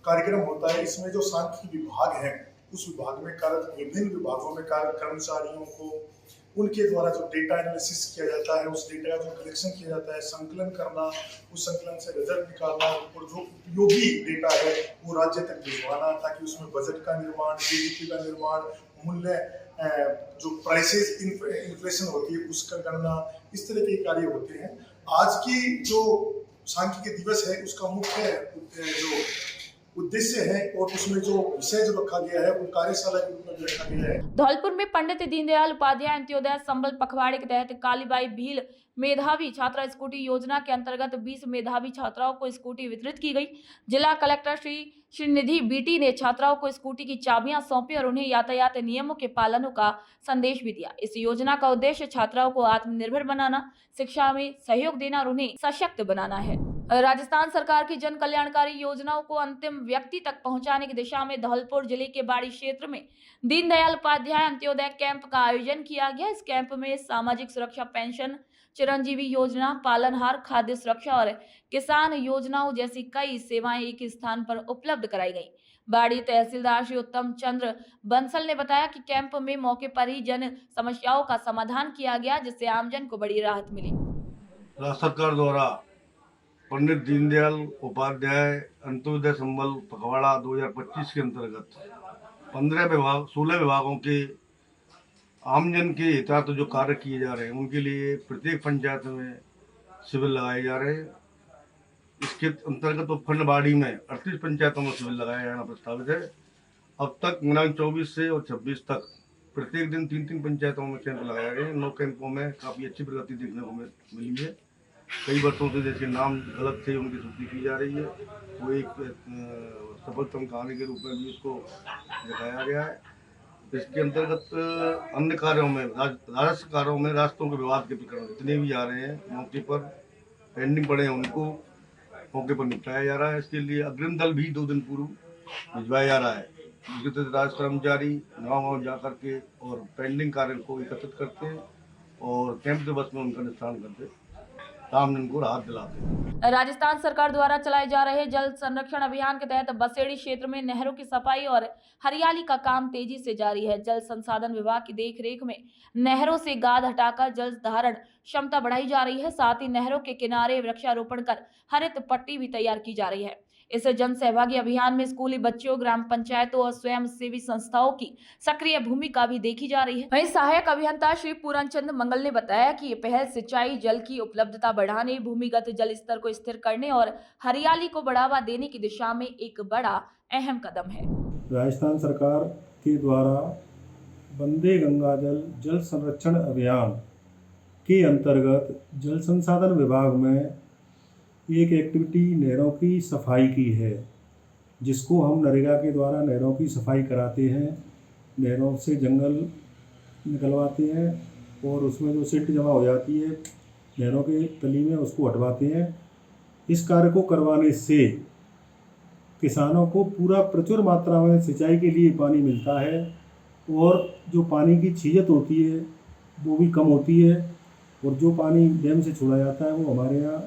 कार्यक्रम होता है, इसमें जो सांख्यिकी विभाग है, उस विभाग में कार्यरत विभिन्न विभागों में कार्य कर्मचारियों को उनके द्वारा जो डेटा एनालिसिस किया जाता है, उस डेटा का जो कलेक्शन किया जाता है, संकलन करना, उस संकलन से रिजल्ट निकालना और जो उपयोगी डेटा है वो राज्य तक भिजवाना, ताकि उसमें बजट का निर्माण, जीडीपी का निर्माण, मूल्य जो प्राइसेस इन्फ्लेशन होती है उसका गणना, इस तरह के कार्य होते हैं। आज की जो सांख्यिकी दिवस है उसका मुख्य जो उद्देश्य है और उसमें जो विषय जो रखा गया है वो कार्यशाला के रूप में रखा गया है। धौलपुर में पंडित दीनदयाल उपाध्याय अंत्योदय संबल पखवाड़े के तहत कालीबाई भील मेधावी छात्रा स्कूटी योजना के अंतर्गत 20 मेधावी छात्राओं को स्कूटी वितरित की गई। जिला कलेक्टर श्री श्रीनिधि बीटी ने छात्राओं को स्कूटी की चाबियां सौंपी और उन्हें यातायात नियमों के पालन का संदेश भी दिया। इस योजना का उद्देश्य छात्राओं को आत्मनिर्भर बनाना, शिक्षा में सहयोग देना और उन्हें सशक्त बनाना है। राजस्थान सरकार की जन कल्याणकारी योजनाओं को अंतिम व्यक्ति तक पहुंचाने की दिशा में धौलपुर जिले के बाड़ी क्षेत्र में दीनदयाल उपाध्याय अंत्योदय कैंप का आयोजन किया गया। इस कैंप में सामाजिक सुरक्षा पेंशन, चिरंजीवी योजना, पालनहार, खाद्य सुरक्षा और किसान योजनाओं जैसी कई सेवाएं एक स्थान पर उपलब्ध कराई गई। बाड़ी तहसीलदार श्री उत्तम चंद्र बंसल ने बताया कि कैंप में मौके पर ही जन समस्याओं का समाधान किया गया, जिससे आमजन को बड़ी राहत मिली। राज्य सरकार द्वारा पंडित दीनदयाल उपाध्याय अंत्योदय संबल पखवाड़ा 2025 के अंतर्गत 16 विभागों के आमजन के हितार्थ जो कार्य किए जा रहे हैं, उनके लिए प्रत्येक पंचायत में शिविर लगाए जा रहे हैं। इसके अंतर्गत उपखंड बाड़ी में 38 पंचायतों में शिविर लगाया जाना प्रस्तावित है। अब तक दिनांक 24 से और 26 तक प्रत्येक दिन 3-3 पंचायतों में कैंप लगाया गया। 9 कैंपों में काफ़ी अच्छी प्रगति देखने को मिली है। कई वर्षों से जैसे नाम गलत थे उनकी सूची की जा रही है, वो एक सफलतम कहानी के रूप में भी उसको दिखाया गया है। इसके अंतर्गत अन्य कार्यों में राजस्व कार्यों में रास्तों के विवाद के प्रकरण जितने भी आ रहे हैं मौके पर पेंडिंग पड़े हैं उनको मौके पर निपटाया जा रहा है। इसके लिए अग्रिम दल भी 2 दिन पूर्व भिजवाया जा रहा है, जिसके तहत राजस्व कर्मचारी गाँव जा करके और पेंडिंग कार्य को एकत्रित करते हैं और कैंप दिवस में उनका निस्तारण करते काम उनको राहत दिलाते हैं। राजस्थान सरकार द्वारा चलाए जा रहे जल संरक्षण अभियान के तहत बसेड़ी क्षेत्र में नहरों की सफाई और हरियाली का काम तेजी से जारी है। जल संसाधन विभाग की देखरेख में नहरों से गाद हटाकर जल धारण क्षमता बढ़ाई जा रही है। साथ ही नहरों के किनारे वृक्षारोपण कर हरित पट्टी भी तैयार की जा रही है। इस जन सहभागी अभियान में स्कूली बच्चों, ग्राम पंचायतों और स्वयं सेवी संस्थाओं की सक्रिय भूमिका भी देखी जा रही है। वहीं सहायक अभियंता श्री पूरनचंद मंगल ने बताया कि ये पहल सिंचाई जल की उपलब्धता बढ़ाने, भूमिगत जल स्तर को स्थिर करने और हरियाली को बढ़ावा देने की दिशा में एक बड़ा अहम कदम है। राजस्थान सरकार के द्वारा वंदे गंगा जल संरक्षण अभियान के अंतर्गत जल संसाधन विभाग में एक एक्टिविटी नहरों की सफाई की है, जिसको हम नरेगा के द्वारा नहरों की सफाई कराते हैं। नहरों से जंगल निकलवाते हैं और उसमें जो सिल्ट जमा हो जाती है नहरों के तली में उसको हटवाते हैं। इस कार्य को करवाने से किसानों को पूरा प्रचुर मात्रा में सिंचाई के लिए पानी मिलता है और जो पानी की छीजत होती है वो भी कम होती है और जो पानी डैम से छोड़ा जाता है वो हमारे यहाँ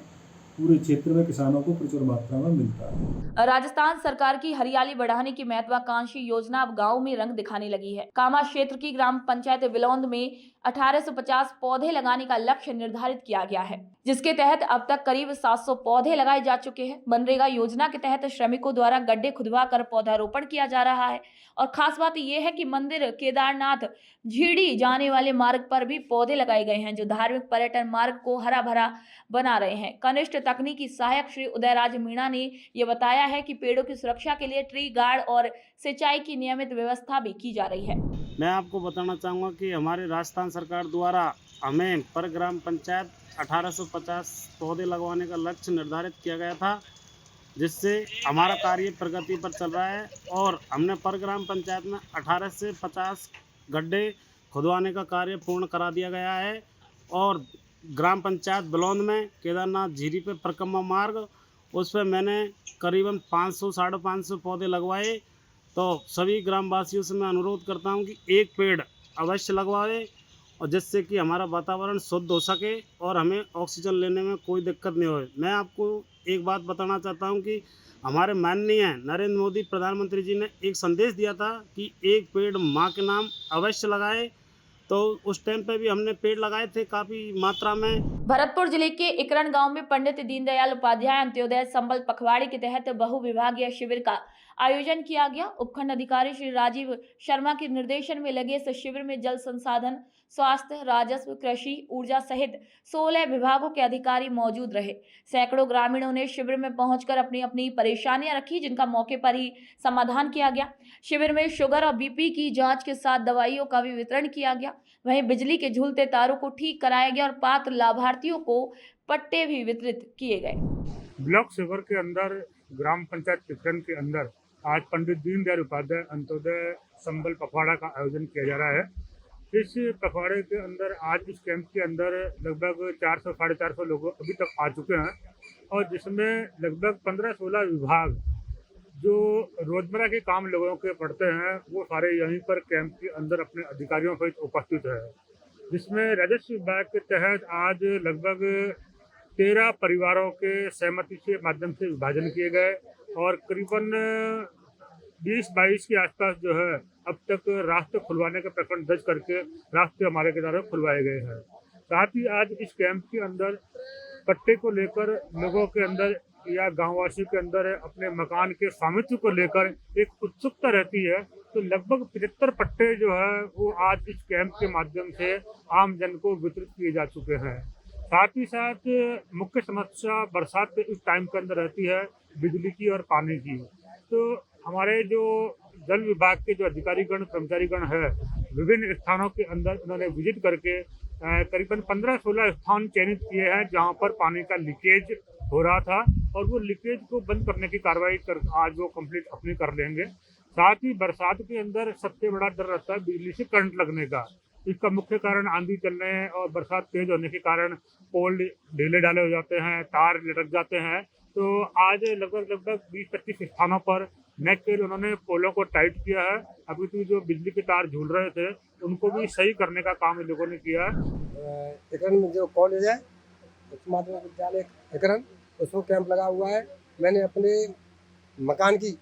पूरे क्षेत्र में किसानों को प्रचुर मात्रा में मिलता है। राजस्थान सरकार की हरियाली बढ़ाने की महत्वाकांक्षी योजना अब गाँव में रंग दिखाने लगी है। कामा क्षेत्र की ग्राम पंचायत बिलौंद में 1850 पौधे लगाने का लक्ष्य निर्धारित किया गया है, जिसके तहत अब तक करीब 700 पौधे लगाए जा चुके हैं। मनरेगा योजना के तहत श्रमिकों द्वारा गड्ढे खुदवा कर पौधारोपण किया जा रहा है और खास बात यह है कि मंदिर केदारनाथ झीड़ी जाने वाले मार्ग पर भी पौधे लगाए गए हैं, जो धार्मिक पर्यटन मार्ग को हरा भरा बना रहे हैं। कनिष्ठ तकनीकी सहायक श्री उदयराज मीणा ने यह बताया है कि पेड़ों की सुरक्षा के लिए ट्री गार्ड और सिंचाई की नियमित व्यवस्था भी की जा रही है। मैं आपको बताना चाहूँगा कि हमारे राजस्थान सरकार द्वारा हमें पर ग्राम पंचायत 1850 पौधे लगवाने का लक्ष्य निर्धारित किया गया था, जिससे हमारा कार्य प्रगति पर चल रहा है और हमने पर ग्राम पंचायत में 18 से 50 गड्ढे खुदवाने का कार्य पूर्ण करा दिया गया है और ग्राम पंचायत बिलौंद में केदारनाथ झीरी पे परिक्रमा मार्ग उस पर मैंने करीबन 500-550 पौधे लगवाए। तो सभी ग्रामवासियों से मैं अनुरोध करता हूं कि एक पेड़ अवश्य लगवाएं और जिससे कि हमारा वातावरण शुद्ध हो सके और हमें ऑक्सीजन लेने में कोई दिक्कत नहीं हो। मैं आपको एक बात बताना चाहता हूं कि हमारे माननीय नरेंद्र मोदी प्रधानमंत्री जी ने एक संदेश दिया था कि एक पेड़ माँ के नाम अवश्य लगाए, तो उस टाइम पे भी हमने पेड़ लगाए थे काफी मात्रा में। भरतपुर जिले के इकरण गांव में पंडित दीनदयाल उपाध्याय अंत्योदय संबल पखवाड़े के तहत बहुविभागीय शिविर का आयोजन किया गया। उपखंड अधिकारी श्री राजीव शर्मा के निर्देशन में लगे इस शिविर में जल संसाधन, स्वास्थ्य, राजस्व, कृषि, ऊर्जा सहित 16 विभागों के अधिकारी मौजूद रहे। सैकड़ों ग्रामीणों ने शिविर में पहुंचकर अपनी अपनी परेशानियां रखी, जिनका मौके पर ही समाधान किया गया। शिविर में शुगर और बीपी की जांच के साथ दवाइयों का भी वितरण किया गया। वहीं बिजली के झूलते तारों को ठीक कराया गया और पात्र लाभार्थियों को पट्टे भी वितरित किए गए। ब्लॉक शिविर के अंदर ग्राम पंचायत किरण के अंदर आज पंडित दीनदयाल उपाध्याय अंत्योदय संबल पखवाड़ा का आयोजन किया जा रहा है। इस पखवाड़े के अंदर आज इस कैंप के अंदर लगभग 400-450 लोग अभी तक आ चुके हैं और जिसमें लगभग 15-16 विभाग जो रोजमर्रा के काम लोगों के पड़ते हैं वो सारे यहीं पर कैंप के अंदर अपने अधिकारियों सहित उपस्थित है। जिसमें राजस्व विभाग के तहत आज लगभग 13 परिवारों के सहमति के माध्यम से विभाजन किए गए और करीबन 20-22 के आसपास जो है अब तक रास्ते खुलवाने का प्रकरण दर्ज करके रास्ते हमारे के द्वारा खुलवाए गए हैं। साथ ही आज इस कैंप के अंदर पट्टे को लेकर लोगों के अंदर या गांववासियों के अंदर अपने मकान के स्वामित्व को लेकर एक उत्सुकता रहती है, तो लगभग 75 पट्टे जो है वो आज इस कैंप के माध्यम से आम जन को वितरित किए जा चुके हैं। साथ ही साथ मुख्य समस्या बरसात के इस टाइम के अंदर रहती है बिजली की और पानी की। तो हमारे जो जल विभाग के जो अधिकारीगण कर्मचारीगण है, विभिन्न स्थानों के अंदर उन्होंने विजिट करके करीबन 15-16 स्थान चयनित किए हैं जहां पर पानी का लीकेज हो रहा था, और वो लीकेज को बंद करने की कार्रवाई आज वो कंप्लीट अपनी कर लेंगे। साथ ही बरसात के अंदर सबसे बड़ा डर रहता है बिजली से करंट लगने का। इसका मुख्य कारण आंधी चलने और बरसात तेज होने के कारण पोल ढीले ढाले हो जाते हैं, तार लटक जाते हैं। तो आज लगभग 20-25 स्थानों पर नेक के उन्होंने पोलों को टाइट किया है। अभी तो जो बिजली के तार झूल रहे थे उनको भी सही करने का काम इन लोगों ने किया है। एकरन में जो कॉलेज है उच्च माध्यमिक विद्यालय एकरन, उसमें कैंप लगा हुआ है। मैंने अपने मकान की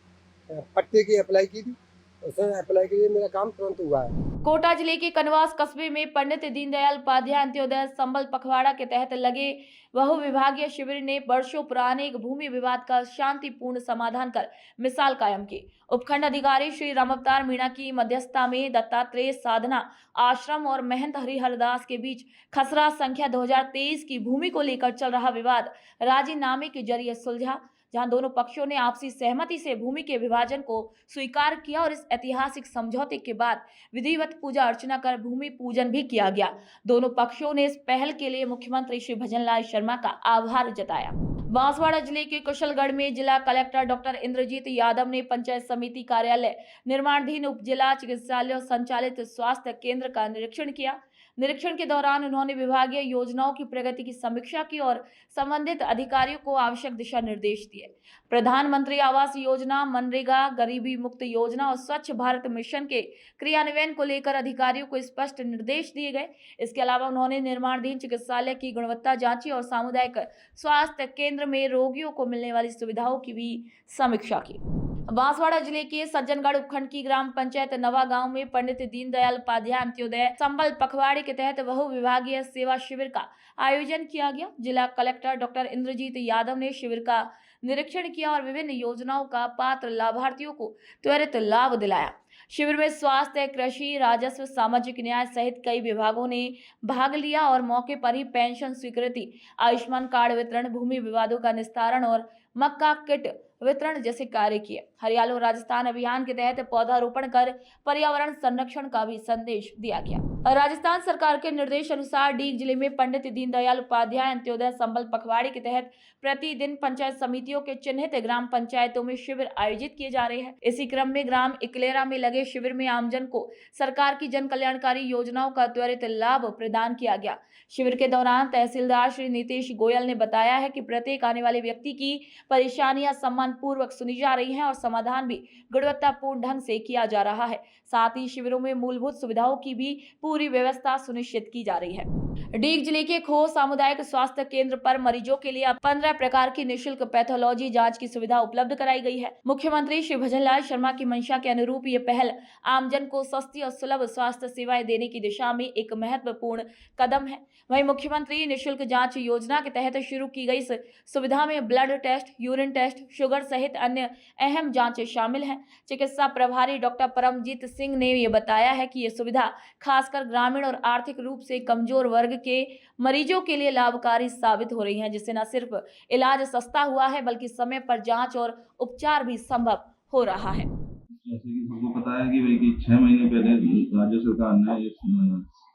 पट्टे की अप्लाई की थी, उसमें अप्लाई के लिए मेरा काम तुरंत हुआ है। कोटा जिले के कनवास कस्बे में पंडित दीनदयाल उपाध्याय अंत्योदय संबल पखवाड़ा के तहत लगे बहु विभागीय शिविर ने वर्षों पुराने एक भूमि विवाद का शांतिपूर्ण समाधान कर मिसाल कायम की। उपखंड अधिकारी श्री रामावतार मीणा की मध्यस्थता में दत्तात्रेय साधना आश्रम और महंत हरिहरदास के बीच खसरा संख्या 2023 की भूमि को लेकर चल रहा विवाद राजीनामे के जरिए सुलझा, जहां दोनों पक्षों ने आपसी सहमति से भूमि के विभाजन को स्वीकार किया और इस ऐतिहासिक समझौते के बाद विधिवत पूजा अर्चना कर भूमि पूजन भी किया गया। दोनों पक्षों ने इस पहल के लिए मुख्यमंत्री श्री भजनलाल शर्मा का आभार जताया। बांसवाड़ा जिले के कुशलगढ़ में जिला कलेक्टर डॉक्टर इंद्रजीत यादव ने पंचायत समिति कार्यालय, निर्माणाधीन उप जिला चिकित्सालय और संचालित स्वास्थ्य केंद्र का निरीक्षण किया। निरीक्षण के दौरान उन्होंने विभागीय योजनाओं की प्रगति की समीक्षा की और संबंधित अधिकारियों को आवश्यक दिशा निर्देश दिए। प्रधानमंत्री आवास योजना, मनरेगा, गरीबी मुक्त योजना और स्वच्छ भारत मिशन के क्रियान्वयन को लेकर अधिकारियों को स्पष्ट निर्देश दिए गए। इसके अलावा उन्होंने निर्माणाधीन चिकित्सालय की गुणवत्ता जांची और सामुदायिक स्वास्थ्य केंद्र में रोगियों को मिलने वाली सुविधाओं की भी समीक्षा की। बांसवाड़ा जिले के सज्जनगढ़ उपखंड की ग्राम पंचायत नवा गांव में पंडित दीनदयाल उपाध्याय अंत्योदय संबल पखवाड़े के तहत बहु विभागीय सेवा शिविर का आयोजन किया गया। जिला कलेक्टर डॉक्टर इंद्रजीत यादव ने शिविर का निरीक्षण किया और विभिन्न योजनाओं का पात्र लाभार्थियों को त्वरित लाभ दिलाया। शिविर में स्वास्थ्य, कृषि, राजस्व, सामाजिक न्याय सहित कई विभागों ने भाग लिया और मौके पर ही पेंशन स्वीकृति, आयुष्मान कार्ड वितरण, भूमि विवादों का निस्तारण और मक्का किट वितरण जैसे कार्य किए। हरियालो राजस्थान अभियान के तहत पौधारोपण कर पर्यावरण संरक्षण का भी संदेश दिया गया। राजस्थान सरकार के निर्देश अनुसार डीग जिले में पंडित दीनदयाल उपाध्याय अंत्योदय संबल पखवाड़े के तहत प्रतिदिन पंचायत समितियों के चिन्हित ग्राम पंचायतों में शिविर आयोजित किए जा रहे हैं। इसी क्रम में ग्राम इकलेरा में लगे शिविर में आमजन को सरकार की जन कल्याणकारी योजनाओं का त्वरित लाभ प्रदान किया गया। शिविर के दौरान तहसीलदार श्री नीतीश गोयल ने बताया है कि प्रत्येक आने वाले व्यक्ति की परेशानियां सम्मान पूर्वक सुनी जा रही हैं और समाधान भी गुणवत्तापूर्ण ढंग से किया जा रहा है। साथ ही शिविरों में मूलभूत सुविधाओं की भी पूरी व्यवस्था सुनिश्चित की जा रही है। डीग जिले के खो सामुदायिक स्वास्थ्य केंद्र पर मरीजों के लिए 15 प्रकार की निःशुल्क पैथोलॉजी जांच की सुविधा उपलब्ध कराई गई है। मुख्यमंत्री श्री भजनलाल शर्मा की मंशा के अनुरूप ये पहल आमजन को सस्ती और सुलभ स्वास्थ्य सेवाएं देने की दिशा में एक महत्वपूर्ण कदम है। वहीं मुख्यमंत्री निःशुल्क जांच योजना के तहत शुरू की गई इस सुविधा में blood test, urine test, sugar सहित अन्य अहम जांचें शामिल हैं। चिकित्सा प्रभारी डॉक्टर परमजीत सिंह ने ये बताया है कि ये सुविधा खासकर ग्रामीण और आर्थिक रूप से कमजोर वर्ग के मरीजों के लिए लाभकारी साबित हो रही है, जिससे न सिर्फ इलाज सस्ता हुआ है बल्कि समय पर जांच और उपचार भी संभव हो रहा है। जैसे कि सबको पता है कि भाई कि 6 महीने पहले राज्य सरकार ने इस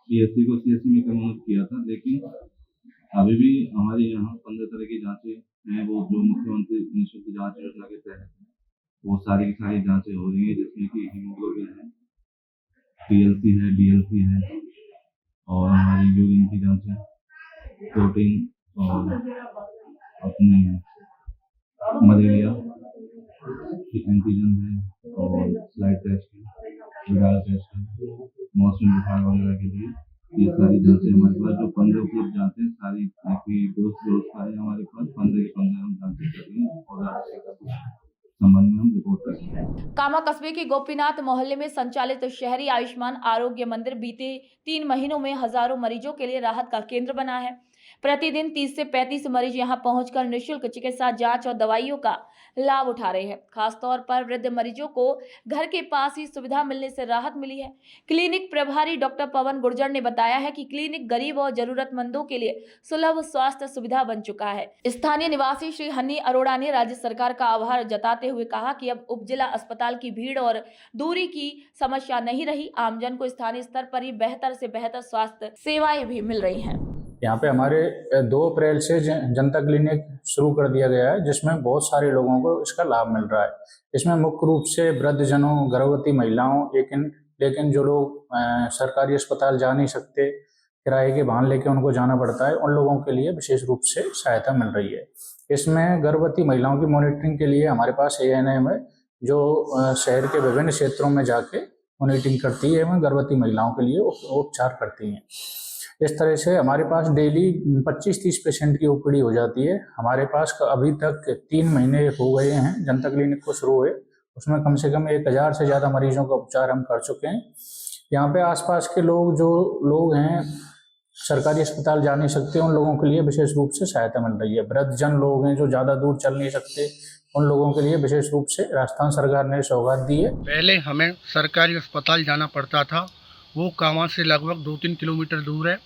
PSC को CSC में कन्वर्ट किया था, लेकिन अभी भी हमारे यहाँ 15 तरह की जांचें हैं वो जो मुख्यमंत्री निःशुल्क जांच योजना के तहत वो सारी की सारी जांचें हो रही हैं, जिसमें कि हीमोग्लोबिन है, PLC है, DLC है और हमारी यूरिन की जांचें, प्रोटीन और अपने मलेरिया एंटीजन है और स्लाइड टेस्ट है, विडाल टेस्ट है, मौसमी बुखार वगैरह के लिए ये सारी जांचें हमारे पास जो 15 उपलब्ध जांचें सारी डोज का है हमारे पास 15 के 15 हम जांचें कर रहे हैं और संबंध में हम रिपोर्ट कर रहे हैं। कामा कस्बे के गोपीनाथ मोहल्ले में संचालित शहरी आयुष्मान आरोग्य मंदिर बीते 3 महीनों में हजारों मरीजों के लिए राहत का केंद्र बना है। प्रतिदिन 30 से 35 मरीज यहां पहुंचकर निःशुल्क चिकित्सा जांच और दवाइयों का लाभ उठा रहे हैं। खासतौर पर वृद्ध मरीजों को घर के पास ही सुविधा मिलने से राहत मिली है। क्लिनिक प्रभारी डॉक्टर पवन गुर्जर ने बताया है कि क्लिनिक गरीब और जरूरतमंदों के लिए सुलभ स्वास्थ्य सुविधा बन चुका है। स्थानीय निवासी श्री हनी अरोड़ा ने राज्य सरकार का आभार जताते हुए कहा कि अब उप जिला अस्पताल की भीड़ और दूरी की समस्या नहीं रही। आमजन को स्थानीय स्तर पर ही बेहतर से बेहतर स्वास्थ्य सेवाएं भी मिल रही हैं। यहाँ पे हमारे 2 अप्रैल से जनता क्लिनिक शुरू कर दिया गया है, जिसमें बहुत सारे लोगों को इसका लाभ मिल रहा है। इसमें मुख्य रूप से वृद्धजनों, गर्भवती महिलाओं, लेकिन जो लोग सरकारी अस्पताल जा नहीं सकते, किराए के वाहन लेके उनको जाना पड़ता है, उन लोगों के लिए विशेष रूप से सहायता मिल रही है। इसमें गर्भवती महिलाओं की मॉनिटरिंग के लिए हमारे पास ANM है, जो शहर के विभिन्न क्षेत्रों में जाके मॉनिटरिंग करती है एवं गर्भवती महिलाओं के लिए उपचार करती हैं। इस तरह से हमारे पास डेली 25-30 पेशेंट की OPD हो जाती है। हमारे पास अभी तक 3 महीने हो गए हैं जनता क्लिनिक को शुरू हुए, उसमें कम से कम 1000 से ज़्यादा मरीजों का उपचार हम कर चुके हैं। यहाँ पे आसपास के लोग हैं सरकारी अस्पताल जा नहीं सकते, उन लोगों के लिए विशेष रूप से सहायता मिल रही है। वृद्धजन लोग हैं जो ज़्यादा दूर चल नहीं सकते, उन लोगों के लिए विशेष रूप से राजस्थान सरकार ने सौगात दी है। पहले हमें सरकारी अस्पताल जाना पड़ता था, वो कामां से लगभग 2-3 किलोमीटर दूर है।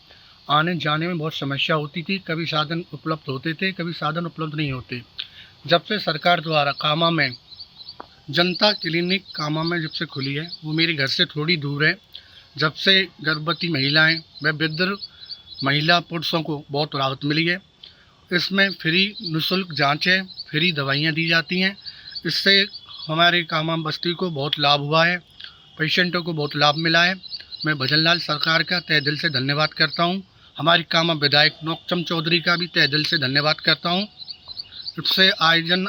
आने जाने में बहुत समस्या होती थी, कभी साधन उपलब्ध होते थे, कभी साधन उपलब्ध नहीं होते। जब से सरकार द्वारा कामा में जनता क्लिनिक कामा में जब से खुली है, वो मेरे घर से थोड़ी दूर है, जब से गर्भवती महिलाएं व वृद्ध महिला पुरुषों को बहुत राहत मिली है। इसमें फ्री निःशुल्क जाँचें, फ्री दवाइयाँ दी जाती हैं। इससे हमारे कामा बस्ती को बहुत लाभ हुआ है, पेशेंटों को बहुत लाभ मिला है। मैं भजनलाल सरकार का तहे दिल से धन्यवाद करता हूँ। हमारी कामा विधायक नौकचंद चौधरी का भी तहे दिल से धन्यवाद करता हूँ। इससे आयोजन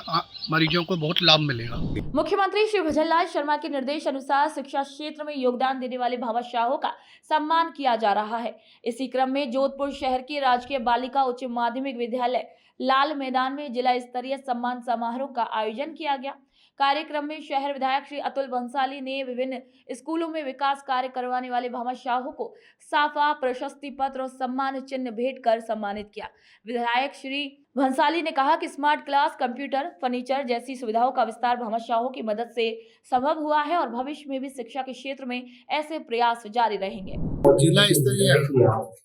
मरीजों को बहुत लाभ मिलेगा। मुख्यमंत्री श्री भजनलाल शर्मा के निर्देश अनुसार शिक्षा क्षेत्र में योगदान देने वाले भामाशाहों का सम्मान किया जा रहा है। इसी क्रम में जोधपुर शहर के राजकीय बालिका उच्च माध्यमिक विद्यालय लाल मैदान में जिला स्तरीय सम्मान समारोह का आयोजन किया गया। कार्यक्रम में शहर विधायक श्री अतुल भंसाली ने विभिन्न स्कूलों में विकास कार्य करवाने वाले भामाशाहों को साफा, प्रशस्ति पत्र और सम्मान चिन्ह भेंट कर सम्मानित किया। विधायक श्री भंसाली ने कहा कि स्मार्ट क्लास, कंप्यूटर, फर्नीचर जैसी सुविधाओं का विस्तार भामाशाहों की मदद से संभव हुआ है और भविष्य में भी शिक्षा के क्षेत्र में ऐसे प्रयास जारी रहेंगे। जिला स्तरीय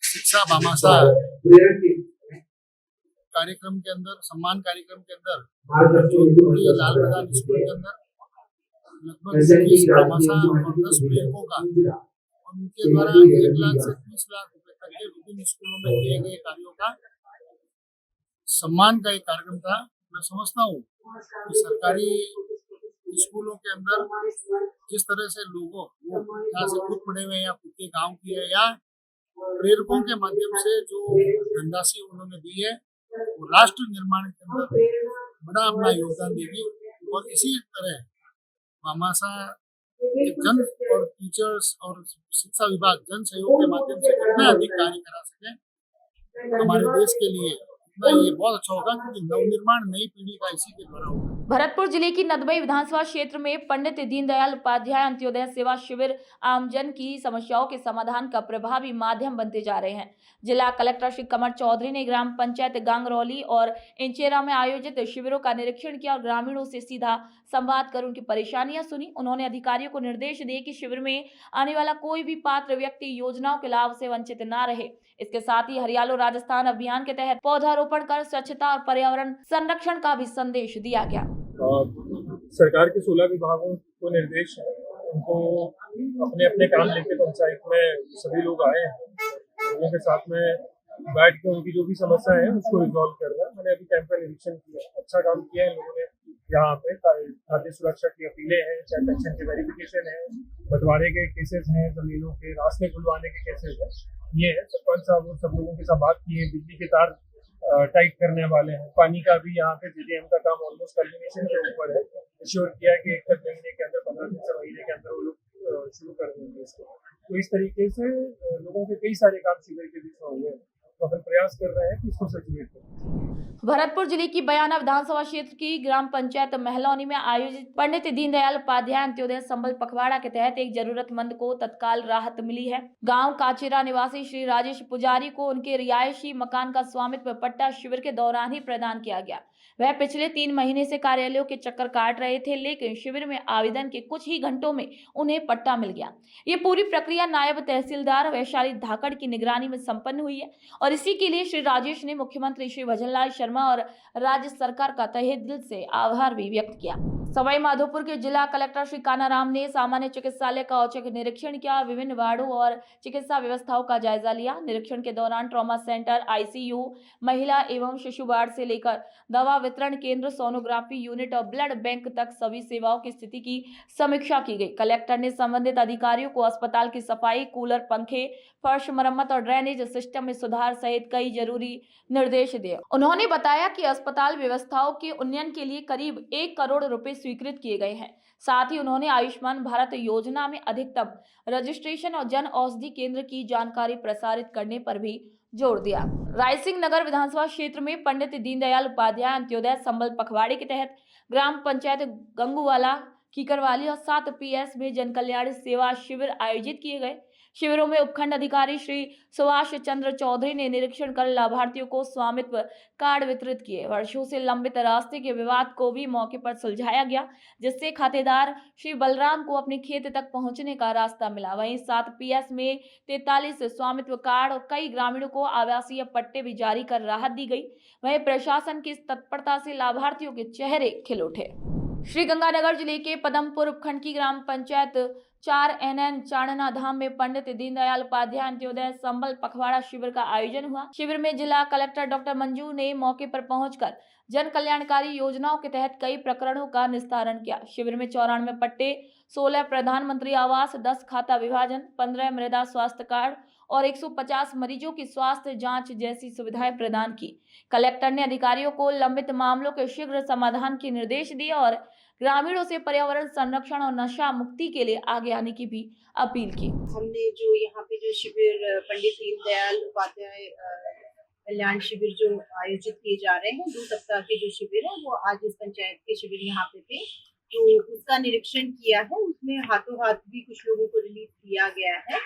शिक्षा भामाशाह कार्यक्रम के अंदर, सम्मान कार्यक्रम के अंदर लाल मैदान स्कूल के अंदर लगभग 20 भामाशाह और 10 प्रेरकों का उनके द्वारा 1 लाख से 30 लाख रुपए तक के विभिन्न स्कूलों में किए गए कार्यों का सम्मान का एक कार्यक्रम था। मैं समझता हूँ कि सरकारी स्कूलों के अंदर जिस तरह से लोगों यहाँ से खुद पढ़े हुए या खुद के गाँव की है या प्रेरकों के माध्यम से जो धनराशि उन्होंने दी है, वो राष्ट्र निर्माण के अंदर बड़ा अपना योगदान देगी। और इसी तरह भामाशाह जन और टीचर्स और शिक्षा विभाग जन सहयोग के माध्यम से कितना अधिक कार्य करा सके हमारे देश के लिए, ये बहुत अच्छा होगा, क्योंकि नवनिर्माण नई पीढ़ी का इसी के द्वारा होगा। भरतपुर जिले की नदबई विधानसभा क्षेत्र में पंडित दीनदयाल उपाध्याय अंत्योदय सेवा शिविर आमजन की समस्याओं के समाधान का प्रभावी माध्यम बनते जा रहे हैं। जिला कलेक्टर श्री कमर चौधरी ने ग्राम पंचायत गांगरौली और इंचेरा में आयोजित शिविरों का निरीक्षण किया और ग्रामीणों से सीधा संवाद कर उनकी परेशानियां सुनी। उन्होंने अधिकारियों को निर्देश दिए कि शिविर में आने वाला कोई भी पात्र व्यक्ति योजनाओं के लाभ से वंचित न रहे। इसके साथ ही हरियालो राजस्थान अभियान के तहत पौधारोपण कर स्वच्छता और पर्यावरण संरक्षण का भी संदेश दिया गया। सरकार के 16 विभागों को निर्देश है, उनको अपने अपने काम लेके पंचायत में सभी लोग आए हैं, लोगों के साथ में बैठ के उनकी जो भी समस्या है उसको रिजॉल्व कर रहा है। मैंने अभी कैंप का निरीक्षण किया, अच्छा काम किया है लोगों ने। यहाँ पे खाद्य सुरक्षा की अपीलें हैं, चाहे पेंशन की वेरिफिकेशन है, बंटवारे के केसेस हैं, जमीनों के रास्ते खुलवाने के केसेस हैं, ये है। सरपंच साहब और सब लोगों के साथ बात की है, बिजली के तार टाइट करने वाले हैं, पानी का भी यहाँ पे JDM का काम ऑलमोस्ट कल्मिनेशन के ऊपर है। इंश्योर किया है कि 1 महीने के अंदर 15 दिन से महीने के अंदर वो लोग शुरू कर देंगे इसको। तो इस तरीके से लोगों के कई सारे काम शिविर के बीच में हुए हैं, तो अपन प्रयास कर रहे हैं कि इसको सचेत करें। भरतपुर जिले की बयाना विधानसभा क्षेत्र की ग्राम पंचायत महलौनी में आयोजित पंडित दीनदयाल उपाध्याय अंत्योदय संबल पखवाड़ा के तहत एक जरूरतमंद को तत्काल राहत मिली है। गांव काचेरा निवासी श्री राजेश पुजारी को उनके रिहायशी मकान का स्वामित्व पट्टा शिविर के दौरान ही प्रदान किया गया। वह पिछले 3 महीने से कार्यालयों के चक्कर काट रहे थे, लेकिन शिविर में आवेदन के कुछ ही घंटों में उन्हें पट्टा मिल गया। ये पूरी प्रक्रिया नायब तहसीलदार वैशाली धाकड़ की निगरानी में संपन्न हुई है और इसी के लिए श्री राजेश ने मुख्यमंत्री श्री भजनलाल शर्मा और राज्य सरकार का तहे दिल से आभार भी व्यक्त किया। सवाई माधोपुर के जिला कलेक्टर श्री कानाराम ने सामान्य चिकित्सालय का औचक निरीक्षण किया, विभिन्न वार्डों और चिकित्सा व्यवस्थाओं का जायजा लिया। निरीक्षण के दौरान ट्रॉमा सेंटर, आईसीयू, महिला एवं शिशु वार्ड से लेकर दवा वितरण केंद्र, सोनोग्राफी यूनिट और ब्लड बैंक तक सभी सेवाओं की स्थिति की समीक्षा की गई। कलेक्टर ने संबंधित अधिकारियों को अस्पताल की सफाई, कूलर, पंखे, फर्श मरम्मत और ड्रेनेज सिस्टम में सुधार सहित कई जरूरी निर्देश दिए। उन्होंने बताया कि अस्पताल व्यवस्थाओं के उन्नयन के लिए करीब 1 करोड़ रुपए स्वीकृत किए गए हैं। साथ ही उन्होंने आयुष्मान भारत योजना में अधिकतम रजिस्ट्रेशन और जन औषधि केंद्र की जानकारी प्रसारित करने पर भी जोर दिया। रायसिंह नगर विधानसभा क्षेत्र में पंडित दीनदयाल उपाध्याय अंत्योदय संबल पखवाड़े के तहत ग्राम पंचायत गंगूवाला, कीकरवाली और 7 PS में जन कल्याण सेवा शिविर आयोजित किए गए। शिविरों में उपखंड अधिकारी श्री सुभाष चंद्र चौधरी ने निरीक्षण कर लाभार्थियों को स्वामित्व कार्ड वितरित किए। वर्षों से लंबित रास्ते के विवाद को भी मौके पर सुलझाया गया, जिससे खातेदार श्री बलराम को अपने खेत तक पहुंचने का रास्ता मिला। वहीं 7 PS में 43 स्वामित्व कार्ड और कई ग्रामीणों को आवासीय पट्टे भी जारी कर राहत दी गई। वहीं प्रशासन की इस तत्परता से लाभार्थियों के चेहरे खिल उठे। श्रीगंगानगर जिले के पदमपुर उपखंड की ग्राम पंचायत 4NN चाणना धाम में पंडित दीनदयाल उपाध्याय अंत्योदय संबल पखवाड़ा शिविर का आयोजन हुआ। शिविर में जिला कलेक्टर डॉक्टर मंजू ने मौके पर पहुंचकर जन कल्याणकारी योजनाओं के तहत कई प्रकरणों का निस्तारण किया। शिविर में 94 पट्टे, 16 प्रधानमंत्री आवास, 10 खाता विभाजन, 15 मृदा स्वास्थ्य कार्ड और 150 मरीजों की स्वास्थ्य जांच जैसी सुविधाएं प्रदान की। कलेक्टर ने अधिकारियों को लंबित मामलों के शीघ्र समाधान के निर्देश दिए और ग्रामीणों से पर्यावरण संरक्षण और नशा मुक्ति के लिए आगे आने की भी अपील की। हमने जो यहाँ पे जो शिविर पंडित दीनदयाल उपाध्याय कल्याण शिविर जो आयोजित किए जा रहे हैं, 2 सप्ताह के जो शिविर है वो आज इस पंचायत के शिविर यहाँ पे थे, तो उसका निरीक्षण किया है। उसमें हाथों हाथ भी कुछ लोगों को रिलीफ किया गया है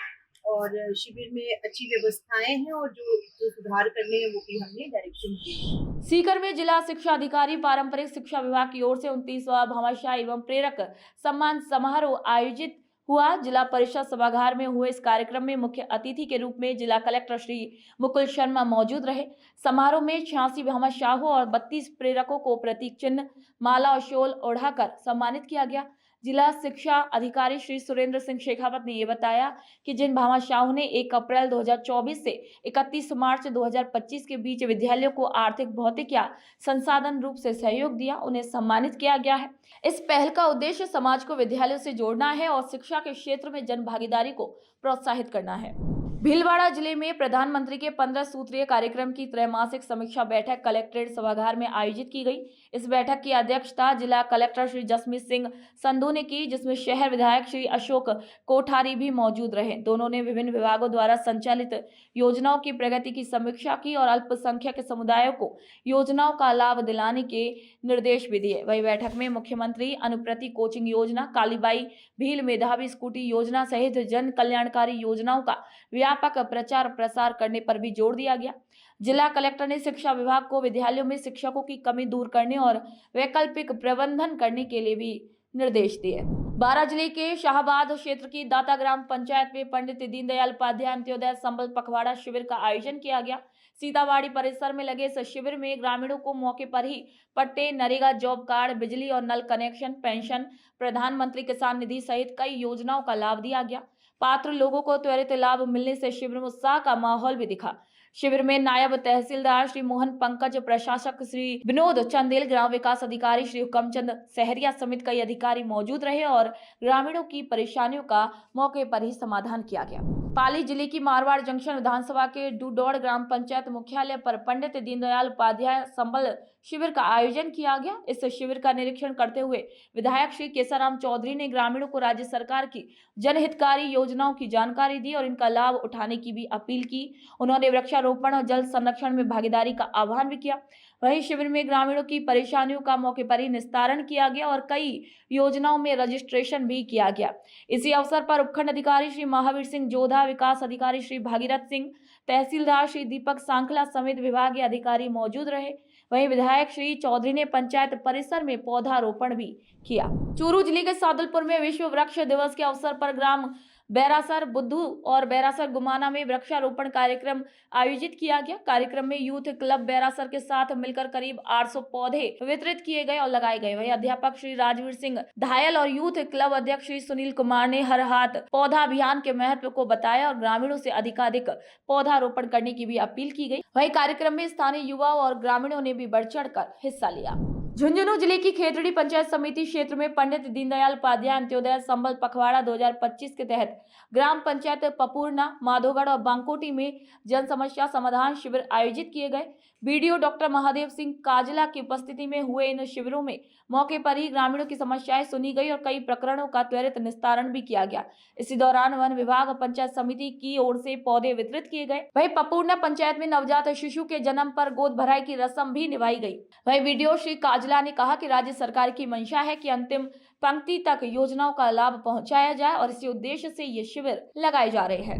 और शिविर में अच्छी व्यवस्थाएं हैं और जो सुधार करने हैं वो भी हमने डायरेक्शन दिए। सीकर में जिला शिक्षा अधिकारी पारंपरिक शिक्षा विभाग की ओर से 29वां भामाशाह एवं प्रेरक सम्मान समारोह आयोजित हुआ। जिला परिषद सभागार में हुए इस कार्यक्रम में मुख्य अतिथि के रूप में जिला कलेक्टर श्री मुकुल शर्मा मौजूद रहे। समारोह में 86 भामाशाहों और 32 प्रेरकों को प्रतीक चिन्ह, माला और शॉल ओढ़ाकर सम्मानित किया गया। जिला शिक्षा अधिकारी श्री सुरेंद्र सिंह शेखावत ने यह बताया कि जिन भामाशाहों ने 1 अप्रैल 2024 से 31 मार्च 2025 के बीच विद्यालयों को आर्थिक, भौतिक या संसाधन रूप से सहयोग दिया, उन्हें सम्मानित किया गया है। इस पहल का उद्देश्य समाज को विद्यालयों से जोड़ना है और शिक्षा के क्षेत्र में जन भागीदारी को प्रोत्साहित करना है। भीलवाड़ा जिले में प्रधानमंत्री के 15 सूत्रीय कार्यक्रम की त्रैमासिक समीक्षा बैठक कलेक्ट्रेट सभागार में आयोजित की गई। इस बैठक की अध्यक्षता जिला कलेक्टर श्री जसमीत सिंह संधू ने की, जिसमें शहर विधायक श्री अशोक कोठारी भी मौजूद रहे। दोनों ने विभिन्न विभागों द्वारा संचालित योजनाओं की प्रगति की समीक्षा की और अल्पसंख्यक समुदायों को योजनाओं का लाभ दिलाने के निर्देश भी दिए। वही बैठक में मुख्यमंत्री अनुप्रति कोचिंग योजना, कालीबाई भील मेधावी स्कूटी योजना सहित जन कल्याणकारी योजनाओं का व्यापक प्रचार प्रसार करने पर भी जोर दिया गया। जिला कलेक्टर ने शिक्षा विभाग को विद्यालयों में शिक्षकों की कमी दूर करने और वैकल्पिक प्रबंधन करने के लिए भी निर्देश दिए। बारां जिले के शाहबाद क्षेत्र की दाता ग्राम पंचायत में पंडित दीनदयाल उपाध्याय अंत्योदय संबल पखवाड़ा शिविर का आयोजन किया गया। सीतावाड़ी परिसर में लगे इस शिविर में ग्रामीणों को मौके पर ही पट्टे, नरेगा जॉब कार्ड, बिजली और नल कनेक्शन, पेंशन, प्रधानमंत्री किसान निधि सहित कई योजनाओं का लाभ दिया गया। पात्र लोगों को त्वरित लाभ मिलने से शिविर में उत्साह का माहौल भी दिखा। शिविर में नायब तहसीलदार श्री मोहन पंकज, प्रशासक श्री विनोद चंदेल, ग्राम विकास अधिकारी श्री हुकमचंद सहरिया समेत कई अधिकारी मौजूद रहे और ग्रामीणों की परेशानियों का मौके पर ही समाधान किया गया। पाली जिले की मारवाड़ जंक्शन विधानसभा के डूडौड़ ग्राम पंचायत मुख्यालय पर पंडित दीनदयाल उपाध्याय संबल शिविर का आयोजन किया गया। इस शिविर का निरीक्षण करते हुए विधायक श्री केसाराम चौधरी ने ग्रामीणों को राज्य सरकार की जनहितकारी योजनाओं की जानकारी दी और इनका लाभ उठाने की भी अपील की। उन्होंने वृक्षारोपण और जल संरक्षण में भागीदारी का आह्वान भी किया। वहीं शिविर में ग्रामीणों की परेशानियों का मौके पर ही निस्तारण किया गया और कई योजनाओं में रजिस्ट्रेशन भी किया गया। इसी अवसर पर उपखंड अधिकारी श्री महावीर सिंह जोधा, विकास अधिकारी श्री भागीरथ सिंह, तहसीलदार श्री दीपक सांखला समेत विभागीय अधिकारी मौजूद रहे। वहीं विधायक श्री चौधरी ने पंचायत परिसर में पौधारोपण भी किया। चूरू जिले के सादुलपुर में विश्व वृक्ष दिवस के अवसर पर ग्राम बैरासर बुद्धू और बैरासर गुमाना में वृक्षारोपण कार्यक्रम आयोजित किया गया। कार्यक्रम में यूथ क्लब बैरासर के साथ मिलकर करीब 800 पौधे वितरित किए गए और लगाए गए। वहीं अध्यापक श्री राजवीर सिंह धायल और यूथ क्लब अध्यक्ष श्री सुनील कुमार ने हर हाथ पौधा अभियान के महत्व को बताया और ग्रामीणों से अधिकाधिक पौधारोपण करने की भी अपील की गई। वहीं कार्यक्रम में स्थानीय युवाओं और ग्रामीणों ने भी बढ़ चढ़कर हिस्सा लिया। झुंझुनू जिले की खेतड़ी पंचायत समिति क्षेत्र में पंडित दीनदयाल उपाध्याय अंत्योदय संबल पखवाड़ा 2025 के तहत ग्राम पंचायत पपूर्ना, माधोगढ़ और बांकोटी में जन समस्या समाधान शिविर आयोजित किए गए। बीडीओ डॉक्टर महादेव सिंह काजला की उपस्थिति में हुए इन शिविरों में मौके पर ही ग्रामीणों की समस्याएं सुनी गई और कई प्रकरणों का त्वरित निस्तारण भी किया गया। इसी दौरान वन विभाग और पंचायत समिति की ओर से पौधे वितरित किए गए। वहीं पपूर्ना पंचायत में नवजात शिशु के जन्म पर गोद भराई की रस्म भी निभाई गई। वहीं बीडीओ श्री काजला ने कहा कि राज्य सरकार की मंशा है कि अंतिम पंक्ति तक योजनाओं का लाभ पहुंचाया जाए और इसी उद्देश्य से ये शिविर लगाए जा रहे हैं।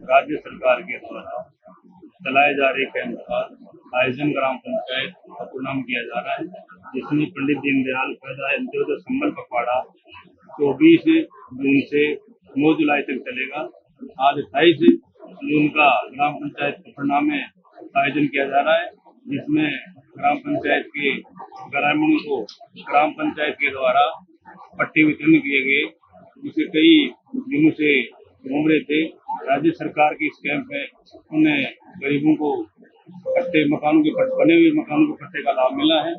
राज्य सरकार के द्वारा चलाए जा रहे कैंप का आयोजन ग्राम पंचायत पपूर्ना में किया जा रहा है, जिसमें पंडित दीनदयाल उपाध्याय अंत्योदय संबल पखवाड़ा 24 जून से 9 जुलाई तक चलेगा। आज 28 जून का ग्राम पंचायत पपूर्ना में आयोजन किया जा रहा है, जिसमें ग्राम पंचायत के ग्रामीणों को ग्राम पंचायत के द्वारा पट्टे वितरण किए गए, जिसे कई दिनों से घूम रहे थे। राज्य सरकार के इस कैंप में उन्हें गरीबों को पट्टे बने हुए मकानों के पट्टे का लाभ मिला है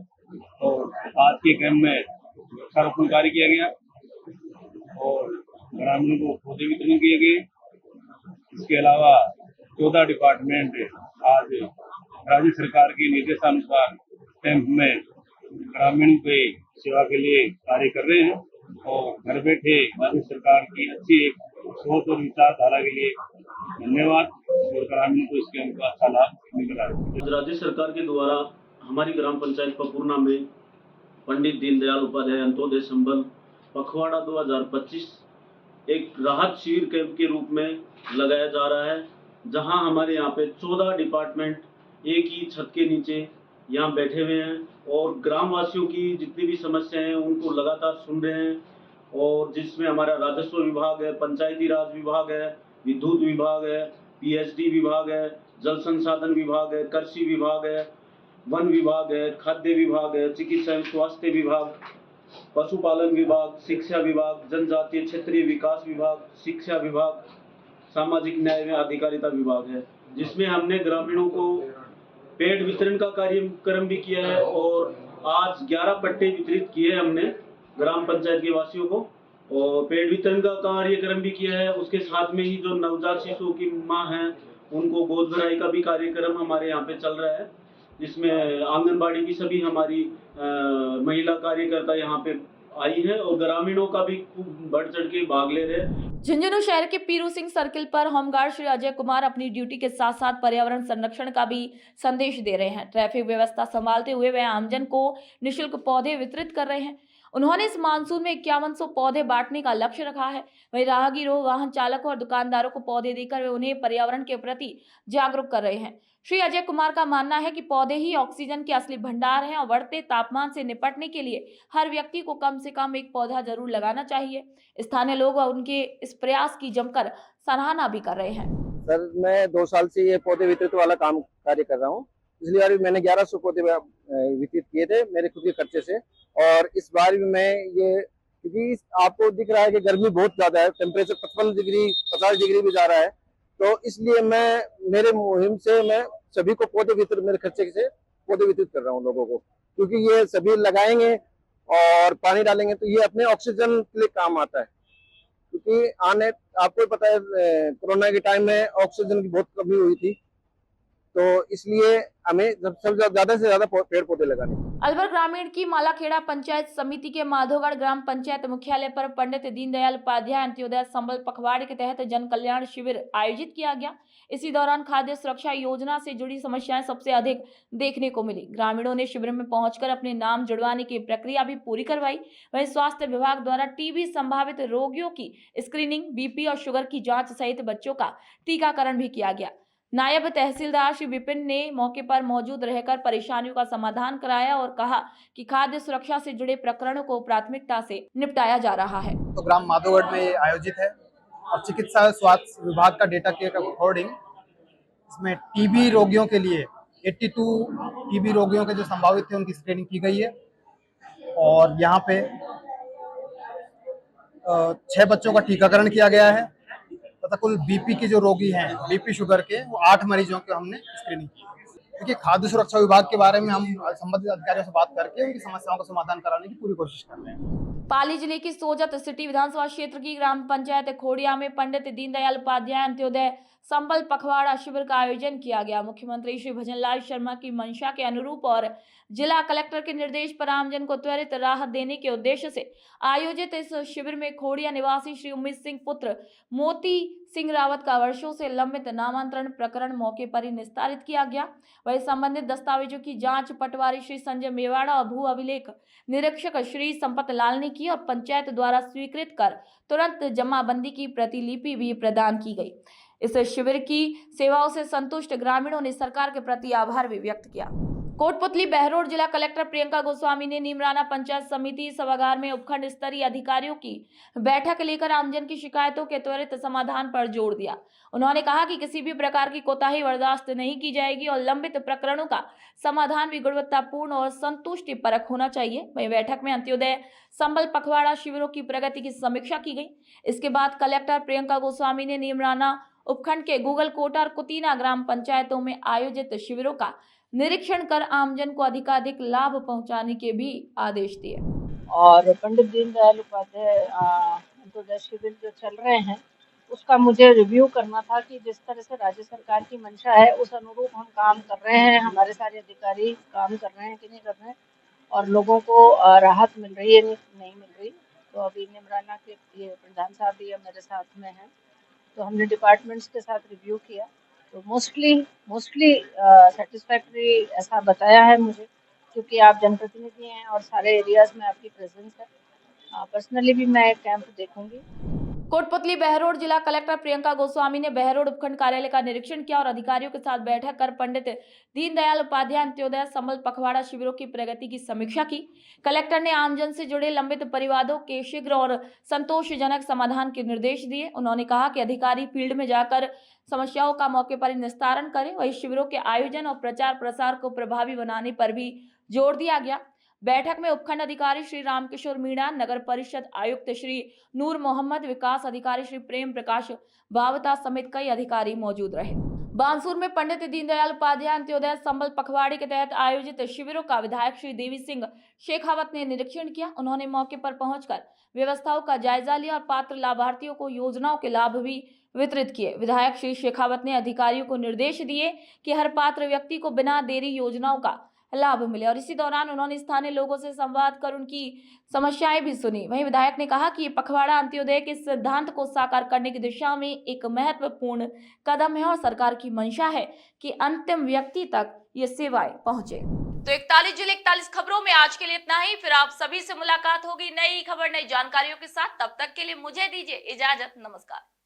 और आज के कैंप में वृक्षारोपण कार्य किया गया और ग्रामीणों को पौधे वितरण किए गए। इसके अलावा 14 डिपार्टमेंट आज राज्य सरकार के निर्देशानुसार कैंप में ग्रामीणों के सेवा के लिए कार्य कर रहे हैं और घर बैठे राज्य सरकार की अच्छी एक सोच और विचारधारा के लिए धन्यवाद और ग्रामीणों को इस कैंप का अच्छा लाभ मिल रहा है। राज्य सरकार के द्वारा हमारी ग्राम पंचायत पपूर्ना में पंडित दीनदयाल उपाध्याय अंत्योदय संबल पखवाड़ा 2025 एक राहत शिविर कैंप के रूप में लगाया जा रहा है, जहां हमारे यहाँ पे 14 डिपार्टमेंट एक ही छत के नीचे यहाँ बैठे हुए हैं और ग्रामवासियों की जितनी भी समस्याएं हैं उनको लगातार सुन रहे हैं। और जिसमें हमारा राजस्व विभाग है, पंचायती राज विभाग है, विद्युत विभाग है, पीएचडी विभाग है, जल संसाधन विभाग है, कृषि विभाग है, वन विभाग है, खाद्य विभाग है, चिकित्सा एवं स्वास्थ्य विभाग, पशुपालन विभाग, शिक्षा विभाग, जनजातीय क्षेत्रीय विकास विभाग, शिक्षा विभाग, सामाजिक न्याय एवं अधिकारिता विभाग है, जिसमें हमने ग्रामीणों को पेड़ वितरण का कार्यक्रम भी किया है और आज 11 पट्टे वितरित किए हैं हमने ग्राम पंचायत के वासियों को और पेड़ वितरण का कार्यक्रम भी किया है। उसके साथ में ही जो नवजात शिशुओं की मां हैं उनको गोद भराई का भी कार्यक्रम हमारे यहाँ पे चल रहा है, जिसमें आंगनबाड़ी की सभी हमारी महिला कार्यकर्ता यहाँ पे आई है और ग्रामीणों का भी खूब बढ़ चढ़ के भाग ले रहे हैं। झुंझुनू शहर के पीरू सिंह सर्किल पर होमगार्ड श्री अजय कुमार अपनी ड्यूटी के साथ साथ पर्यावरण संरक्षण का भी संदेश दे रहे हैं। ट्रैफिक व्यवस्था संभालते हुए वे आमजन को निःशुल्क पौधे वितरित कर रहे हैं। उन्होंने इस मानसून में 5100 पौधे बांटने का लक्ष्य रखा है। वहीं राहगीरों, वाहन चालकों और दुकानदारों को पौधे देकर वे उन्हें पर्यावरण के प्रति जागरूक कर रहे हैं। श्री अजय कुमार का मानना है कि पौधे ही ऑक्सीजन के असली भंडार हैं और बढ़ते तापमान से निपटने के लिए हर व्यक्ति को कम से कम एक पौधा जरूर लगाना चाहिए। स्थानीय लोग उनके इस प्रयास की जमकर सराहना भी कर रहे हैं। सर, मैं 2 साल से ये पौधे वितरित वाला कार्य कर रहा हूँ। पिछली बार भी मैंने 1100 पौधे वितरित किए थे मेरे खुद के खर्चे से, और इस बार भी मैं ये, क्योंकि आपको दिख रहा है कि गर्मी बहुत ज्यादा है, टेम्परेचर 55 डिग्री 50 डिग्री भी जा रहा है, तो इसलिए मैं मेरे मुहिम से मैं सभी को पौधे वितरित, मेरे खर्चे से पौधे वितरित कर रहा हूँ लोगों को, क्योंकि ये सभी लगाएंगे और पानी डालेंगे तो ये अपने ऑक्सीजन के लिए काम आता है। क्योंकि आपको ही पता है कोरोना के टाइम में ऑक्सीजन की बहुत कमी हुई थी, तो इसलिए हमें ज्यादा से ज्यादा पेड़ पौधे लगाने। अलवर ग्रामीण की मालाखेड़ा पंचायत समिति के माधोगढ़ ग्राम पंचायत मुख्यालय पर पंडित दीनदयाल उपाध्याय अंत्योदय संबल पखवाड़े के तहत जन कल्याण शिविर आयोजित किया गया। इसी दौरान खाद्य सुरक्षा योजना से जुड़ी समस्याएं सबसे अधिक देखने को मिली। ग्रामीणों ने शिविर में पहुंचकर अपने नाम जुड़वाने की प्रक्रिया भी पूरी करवाई। वहीं स्वास्थ्य विभाग द्वारा टीबी संभावित रोगियों की स्क्रीनिंग, बीपी और शुगर की जाँच सहित बच्चों का टीकाकरण भी किया गया। नायब तहसीलदार श्री विपिन ने मौके पर मौजूद रहकर परेशानियों का समाधान कराया और कहा कि खाद्य सुरक्षा से जुड़े प्रकरणों को प्राथमिकता से निपटाया जा रहा है। तो ग्राम माधोगढ़ में आयोजित है और चिकित्सा स्वास्थ्य विभाग का डेटा के अकॉर्डिंग इसमें टीबी रोगियों के लिए 82 टीबी रोगियों के जो संभावित थे उनकी स्क्रीनिंग की गई है और यहाँ पे 6 बच्चों का टीकाकरण किया गया है तथा कुल बीपी के जो रोगी हैं, बीपी शुगर के, वो 8 मरीजों के हमने स्क्रीनिंग की। देखिए, खाद्य सुरक्षा विभाग के बारे में हम संबंधित अधिकारियों से बात करके उनकी समस्याओं का समाधान कराने की पूरी कोशिश कर रहे हैं। पाली जिले की सोजत सिटी विधानसभा क्षेत्र की ग्राम पंचायत खोड़िया में पंडित दीनदयाल उपाध्याय अंत्योदय संबल पखवाड़ा शिविर का आयोजन किया गया। मुख्यमंत्री श्री भजनलाल शर्मा की मंशा के अनुरूप और जिला कलेक्टर के निर्देश पर आमजन को त्वरित राहत देने के उद्देश्य से आयोजित इस शिविर में खोड़िया निवासी श्री उम्मीद सिंह पुत्र मोती सिंह रावत का वर्षों से लंबित नामांतरण प्रकरण मौके पर ही निस्तारित किया गया। वही संबंधित दस्तावेजों की जांच पटवारी श्री संजय मेवाड़ा और भू अभिलेख निरीक्षक श्री संपत लाल ने की और पंचायत द्वारा स्वीकृत कर तुरंत जमाबंदी की प्रतिलिपि भी प्रदान की गई। इस शिविर की सेवाओं से संतुष्ट ग्रामीणों ने सरकार के प्रति आभार भी व्यक्त किया। कोटपुतली बहरोड जिला कलेक्टर प्रियंका गोस्वामी ने नीमराना पंचायत समिति सभागार में उपखंड स्तरीय अधिकारियों की बैठक लेकर आमजन की शिकायतों के त्वरित समाधान पर जोर दिया। उन्होंने कहा कि किसी भी प्रकार की कोताही बर्दाश्त नहीं की जाएगी और लंबित प्रकरणों का समाधान भी गुणवत्तापूर्ण और संतुष्टिपरक होना चाहिए। वहीं बैठक में अंत्योदय संबल पखवाड़ा शिविरों की प्रगति की समीक्षा की गई। इसके बाद कलेक्टर प्रियंका गोस्वामी ने नीमराना उपखंड के गूगल कोटा और कुतीना ग्राम पंचायतों में आयोजित शिविरों का निरीक्षण कर आमजन को अधिकाधिक लाभ पहुंचाने के भी आदेश दिए। और पंडित दीनदयाल उपाध्याय अंत्योदय शिविर जो चल रहे हैं उसका मुझे रिव्यू करना था कि जिस तरह से राज्य सरकार की मंशा है उस अनुरूप हम काम कर रहे हैं, हमारे सारे अधिकारी काम कर रहे हैं कि नहीं कर रहे हैं और लोगों को राहत मिल रही है नहीं मिल रही। तो अभी निमराना के ये प्रधान साहब भी मेरे साथ में हैं, तो हमने डिपार्टमेंट्स के साथ रिव्यू किया तो मोस्टली सेटिस्फैक्ट्री ऐसा बताया है मुझे, क्योंकि आप जनप्रतिनिधि हैं और सारे एरियाज में आपकी प्रेजेंस है। पर्सनली भी मैं कैंप देखूंगी। कोटपुतली बहरोड जिला कलेक्टर प्रियंका गोस्वामी ने बहरोड उपखंड कार्यालय का निरीक्षण किया और अधिकारियों के साथ बैठक कर पंडित दीनदयाल उपाध्याय अंत्योदय संबल पखवाड़ा शिविरों की प्रगति की समीक्षा की। कलेक्टर ने आमजन से जुड़े लंबित परिवादों के शीघ्र और संतोषजनक समाधान के निर्देश दिए। उन्होंने कहा कि अधिकारी फील्ड में जाकर समस्याओं का मौके पर निस्तारण करें। वहीं शिविरों के आयोजन और प्रचार प्रसार को प्रभावी बनाने पर भी जोर दिया गया। बैठक में उपखंड अधिकारी श्री रामकिशोर मीणा, नगर परिषद आयुक्त श्री नूर मोहम्मद, विकास अधिकारी श्री प्रेम प्रकाश बावता समेत कई अधिकारी मौजूद रहे। बांसुर में पंडित दीनदयाल उपाध्याय अंत्योदय संबल पखवाड़े के तहत आयोजित शिविरों का विधायक श्री देवी सिंह शेखावत ने निरीक्षण किया। उन्होंने मौके पर पहुंचकर व्यवस्थाओं का जायजा लिया और पात्र लाभार्थियों को योजनाओं के लाभ भी वितरित किए। विधायक श्री शेखावत ने अधिकारियों को निर्देश दिए कि हर पात्र व्यक्ति को बिना देरी योजनाओं का लाभ मिले और इसी दौरान उन्होंने स्थानीय लोगों से संवाद कर उनकी समस्याएं भी सुनी। वहीं विधायक ने कहा कि ये पखवाड़ा अंत्योदय के सिद्धांत को साकार करने की दिशा में एक महत्वपूर्ण कदम है और सरकार की मंशा है कि अंतिम व्यक्ति तक ये सेवाएं पहुंचे। तो 41 जिले 41 खबरों में आज के लिए इतना ही। फिर आप सभी से मुलाकात होगी नई खबर नई जानकारियों के साथ। तब तक के लिए मुझे दीजिए इजाजत। नमस्कार।